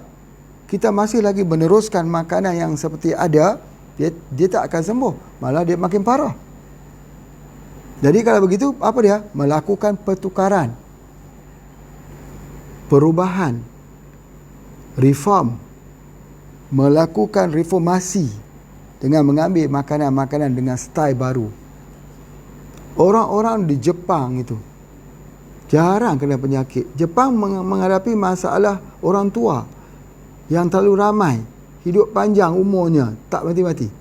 kita masih lagi meneruskan makanan yang seperti ada, dia tak akan sembuh. Malah dia makin parah. Jadi kalau begitu, apa dia? Melakukan pertukaran, perubahan, reform, melakukan reformasi dengan mengambil makanan-makanan dengan style baru. Orang-orang di Jepang itu jarang kena penyakit. Jepang menghadapi masalah orang tua yang terlalu ramai, hidup panjang umurnya, tak mati-mati.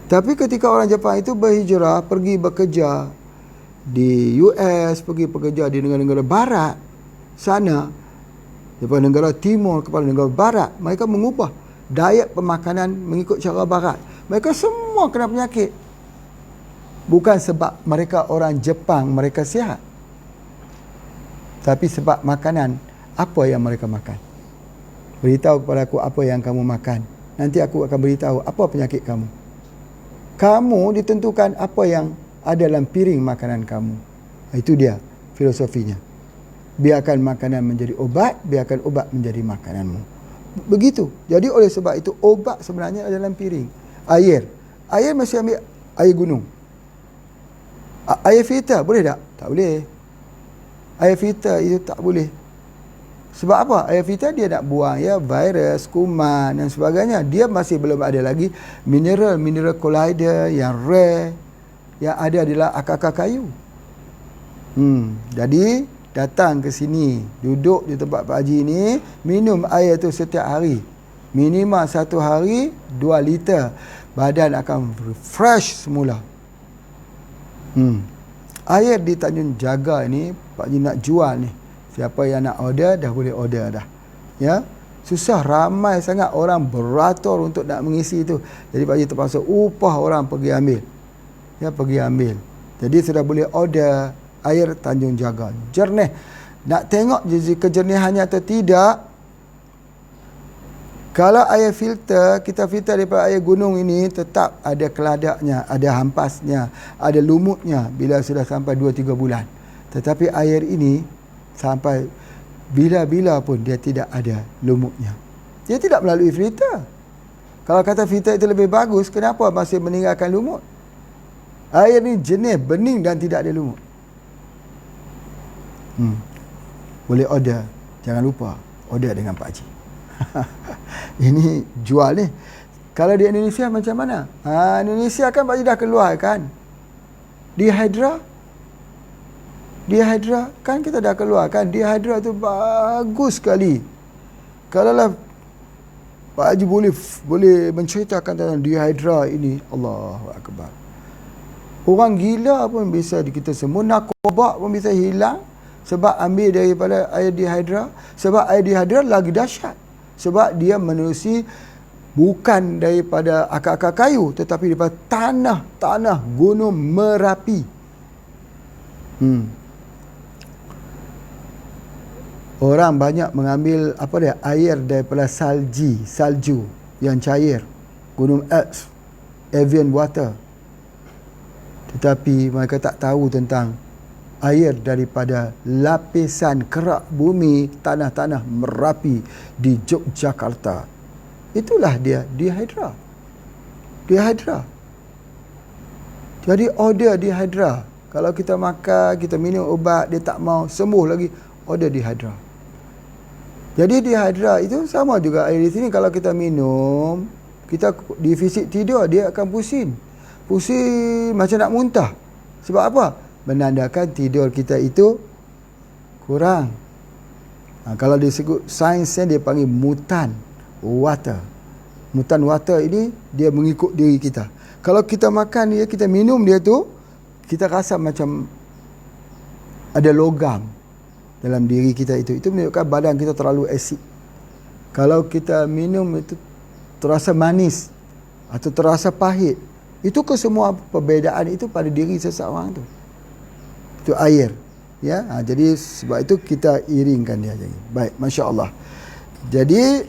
Tapi ketika orang Jepang itu berhijrah, pergi bekerja di US, pergi bekerja di negara-negara barat sana, daripada negara timur kepada negara barat, mereka mengubah diet pemakanan mengikut cara barat. Mereka semua kena penyakit. Bukan sebab mereka orang Jepang, mereka sihat, tapi sebab makanan. Apa yang mereka makan. Beritahu kepada aku apa yang kamu makan, nanti aku akan beritahu apa penyakit kamu. Kamu ditentukan apa yang ada dalam piring makanan kamu. Itu dia filosofinya. Biarkan makanan menjadi obat, biarkan obat menjadi makananmu. Begitu. Jadi oleh sebab itu, obat sebenarnya ada dalam piring. Air mesti ambil air gunung. Air filter boleh tak? Tak boleh. Air filter itu tak boleh. Sebab apa? Air filter dia nak buang virus, kuman dan sebagainya. Dia masih belum ada lagi mineral colloidal yang rare yang ada adalah akar-akar kayu. Jadi datang ke sini, duduk di tempat Pak Haji ni, minum air tu setiap hari. Minimal 1 hari 2 liter. Badan akan fresh semula. Air di Tanjung Jaga ni Pak Haji nak jual ni. Siapa yang nak order dah boleh order dah. Ya. Susah, ramai sangat orang beratur untuk nak mengisi itu. Jadi Pak Haji terpaksa upah orang pergi ambil. Ya, pergi ambil. Jadi sudah boleh order air Tanjung Jaga. Jernih. Nak tengok kejernihannya atau tidak. Kalau air filter, kita filter daripada air gunung ini, tetap ada keladaknya, ada hampasnya, ada lumutnya bila sudah sampai 2-3 bulan. Tetapi air ini sampai bila-bila pun dia tidak ada lumutnya. Dia tidak melalui filter. Kalau kata filter itu lebih bagus, kenapa masih meninggalkan lumut? Air ni jernih, bening dan tidak ada lumut. Boleh order. Jangan lupa order dengan Pak Haji. Ini jual ni. Kalau di Indonesia macam mana? Indonesia kan Pak Haji dah keluar kan. Dihydra kan kita dah keluar kan. Dihydra tu bagus sekali. Kalaulah Pak Haji boleh menceritakan tentang dihydra ini, Allahu Akbar. Orang gila pun bisa kita semua, narkoba pun bisa hilang sebab ambil daripada air dihydra. Sebab air dihydra lagi dahsyat. Sebab dia menerusi bukan daripada akar-akar kayu, tetapi daripada tanah Gunung Merapi. Orang banyak mengambil air daripada salju yang cair, Gunung Alps, Evian water. Tetapi mereka tak tahu tentang air daripada lapisan kerak bumi tanah-tanah Merapi di Yogyakarta. Itulah dia dihydra. Jadi order dihydra. Kalau kita makan, kita minum ubat, dia tak mau sembuh lagi, order dihydra. Jadi dihydra itu sama juga air di sini. Kalau kita minum, kita defisit tidur, dia akan pusing macam nak muntah. Sebab apa? Menandakan tidur kita itu kurang. Kalau disebut sainsnya dia panggil mutan water. Mutan water ini dia mengikut diri kita. Kalau kita makan dia, kita minum dia tu, kita rasa macam ada logam dalam diri kita itu. Itu menunjukkan badan kita terlalu asid. Kalau kita minum itu terasa manis atau terasa pahit, itu kesemua perbezaan itu pada diri seseorang tu. Itu air. Ya, jadi sebab itu kita iringkan dia. Baik, Masya Allah. Jadi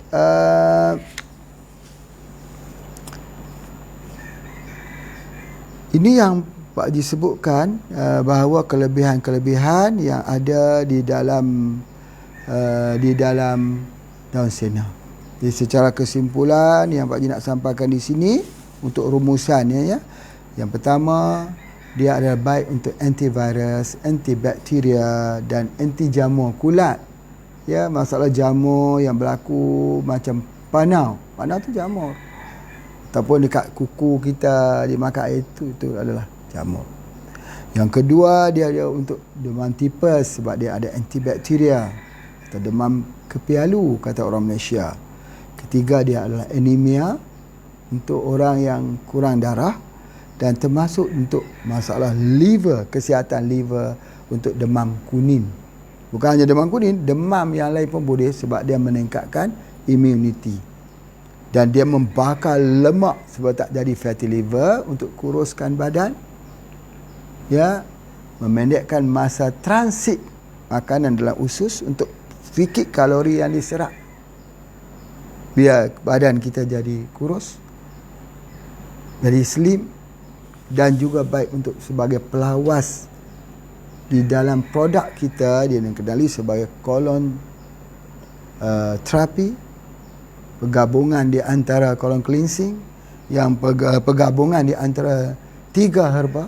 ini yang Pak Haji sebutkan, bahawa kelebihan-kelebihan yang ada di dalam daun sena. Jadi secara kesimpulan yang Pak Haji nak sampaikan di sini untuk rumusannya, ya. Yang pertama, dia adalah baik untuk antivirus, antibakteria dan anti jamur kulat. Ya, masalah jamur yang berlaku macam panau. Panau tu jamur. Ataupun dekat kuku kita dia makan air itu adalah jamur. Yang kedua, dia ada untuk demam tipes sebab dia ada antibakteria atau demam kepialu kata orang Malaysia. Ketiga, dia adalah anemia untuk orang yang kurang darah, dan termasuk untuk masalah liver, kesihatan liver, untuk demam kuning. Bukan hanya demam kuning, demam yang lain pun boleh sebab dia meningkatkan immunity. Dan dia membakar lemak sebab tak jadi fatty liver untuk kuruskan badan. Ya, memendekkan masa transit makanan dalam usus untuk sedikit kalori yang diserap. Biar badan kita jadi kurus, jadi slim, dan juga baik untuk sebagai pelawas di dalam produk kita. Dia dikenali sebagai colon terapi, penggabungan di antara colon cleansing, yang penggabungan di antara 3 herba,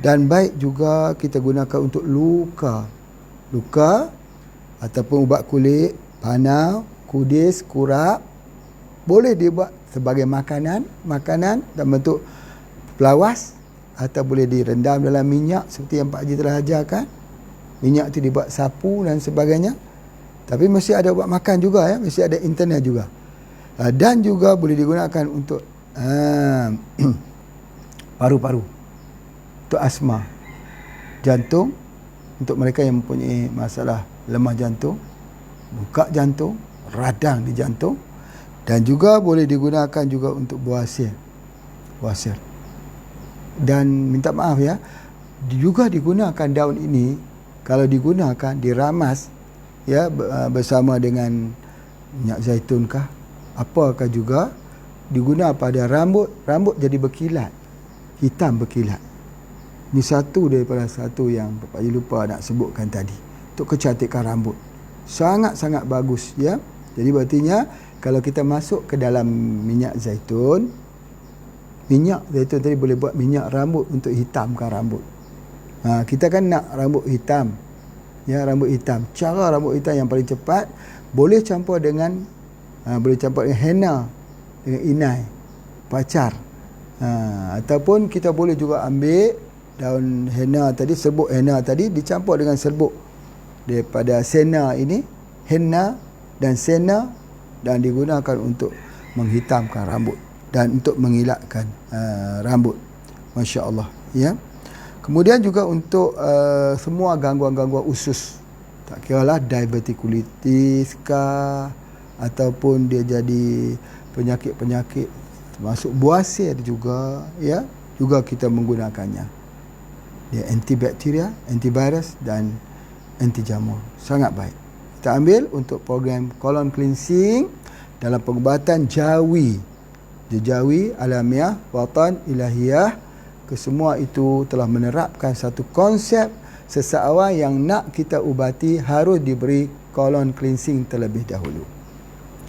dan baik juga kita gunakan untuk luka ataupun ubat kulit, panau, kudis, kurap. Boleh dibuat sebagai makanan dalam bentuk pelawas, atau boleh direndam dalam minyak seperti yang Pak Haji telah ajarkan. Minyak tu dibuat sapu dan sebagainya. Tapi mesti ada ubat makan juga, ya, mesti ada internal juga. Dan juga boleh digunakan untuk paru-paru, untuk asma, jantung, untuk mereka yang mempunyai masalah lemah jantung, buka jantung, radang di jantung, dan juga boleh digunakan juga untuk buasir. Dan minta maaf, ya, juga digunakan daun ini kalau digunakan diramas, ya, bersama dengan minyak zaitun kah, apakah juga digunakan pada rambut jadi berkilat, hitam berkilat. Ini satu daripada satu yang Pak Haji lupa nak sebutkan tadi, untuk kecantikan rambut. Sangat-sangat bagus, ya. Jadi berartinya kalau kita masuk ke dalam minyak zaitun tadi boleh buat minyak rambut untuk hitamkan rambut. Kita kan nak rambut hitam, ya, rambut hitam. Cara rambut hitam yang paling cepat, boleh campur dengan henna, dengan inai, pacar. Ataupun kita boleh juga ambil daun henna tadi, serbuk henna tadi, dicampur dengan serbuk daripada sena ini, henna dan sena, dan digunakan untuk menghitamkan rambut dan untuk mengilatkan rambut. Masya Allah, ya. Kemudian juga untuk semua gangguan-gangguan usus, tak kiralah divertikulitis kah, ataupun dia jadi penyakit-penyakit termasuk buasir juga, ya, juga kita menggunakannya. Dia antibakteria, antivirus dan anti jamur. Sangat baik. Kita ambil untuk program colon cleansing dalam pengubatan jawi alamiah, watan, ilahiyah. Kesemua itu telah menerapkan satu konsep seseorang yang nak kita ubati harus diberi colon cleansing terlebih dahulu.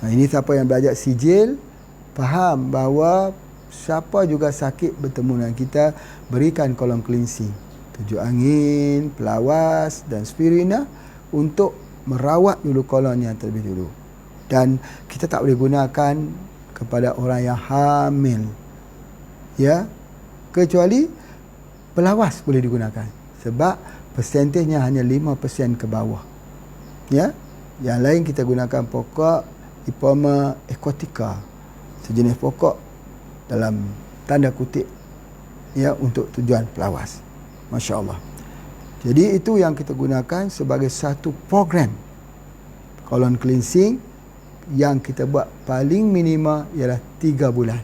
Ini siapa yang belajar sijil faham bahawa siapa juga sakit bertemu dengan kita, berikan colon cleansing, tujuh angin, pelawas dan spirina untuk merawat dulu kolonnya terlebih dulu. Dan kita tak boleh gunakan kepada orang yang hamil, ya, kecuali pelawas boleh digunakan sebab persentejnya hanya 5% ke bawah, ya. Yang lain kita gunakan pokok Ipoma aquatica sejenis pokok dalam tanda kutip ya untuk tujuan pelawas. Masya Allah. Jadi itu yang kita gunakan sebagai satu program colon cleansing yang kita buat paling minima ialah 3 bulan.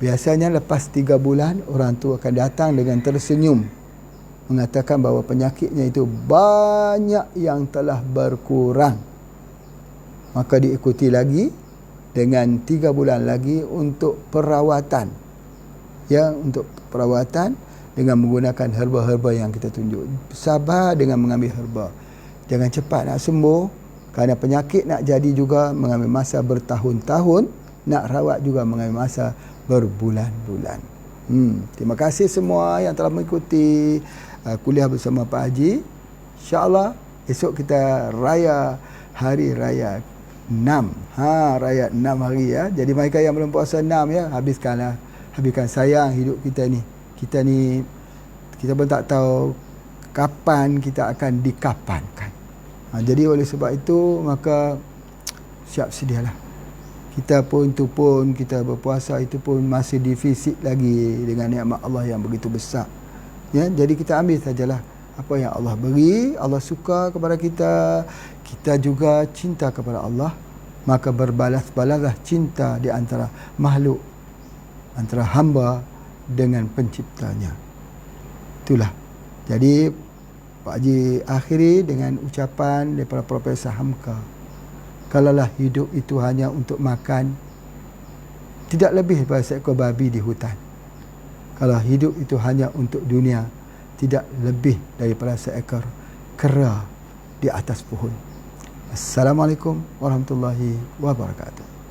Biasanya lepas 3 bulan orang tu akan datang dengan tersenyum mengatakan bahawa penyakitnya itu banyak yang telah berkurang. Maka diikuti lagi dengan 3 bulan lagi untuk perawatan. Ya, untuk perawatan dengan menggunakan herba-herba yang kita tunjuk. Sabar dengan mengambil herba. Jangan cepat nak sembuh, kerana penyakit nak jadi juga mengambil masa bertahun-tahun, nak rawat juga mengambil masa berbulan-bulan. Terima kasih semua yang telah mengikuti kuliah bersama Pak Haji. InsyaAllah esok kita raya hari raya 6. Raya 6 hari ya. Jadi mereka yang belum puasa 6 ya, habiskanlah. Habiskan, sayang hidup kita ni. Kita pun tak tahu kapan kita akan dikapankan. Jadi oleh sebab itu maka siap sedialah. Kita pun kita berpuasa itu pun masih defisit lagi dengan nikmat Allah yang begitu besar. Ya, jadi kita ambil sajalah apa yang Allah beri. Allah suka kepada kita, kita juga cinta kepada Allah, maka berbalas-balaslah cinta di antara makhluk, antara hamba dengan penciptanya. Itulah. Jadi Pak Haji akhiri dengan ucapan daripada Profesor Hamka. Kalaulah hidup itu hanya untuk makan, tidak lebih daripada seekor babi di hutan. Kalau hidup itu hanya untuk dunia, tidak lebih daripada seekor kera di atas pohon. Assalamualaikum warahmatullahi wabarakatuh.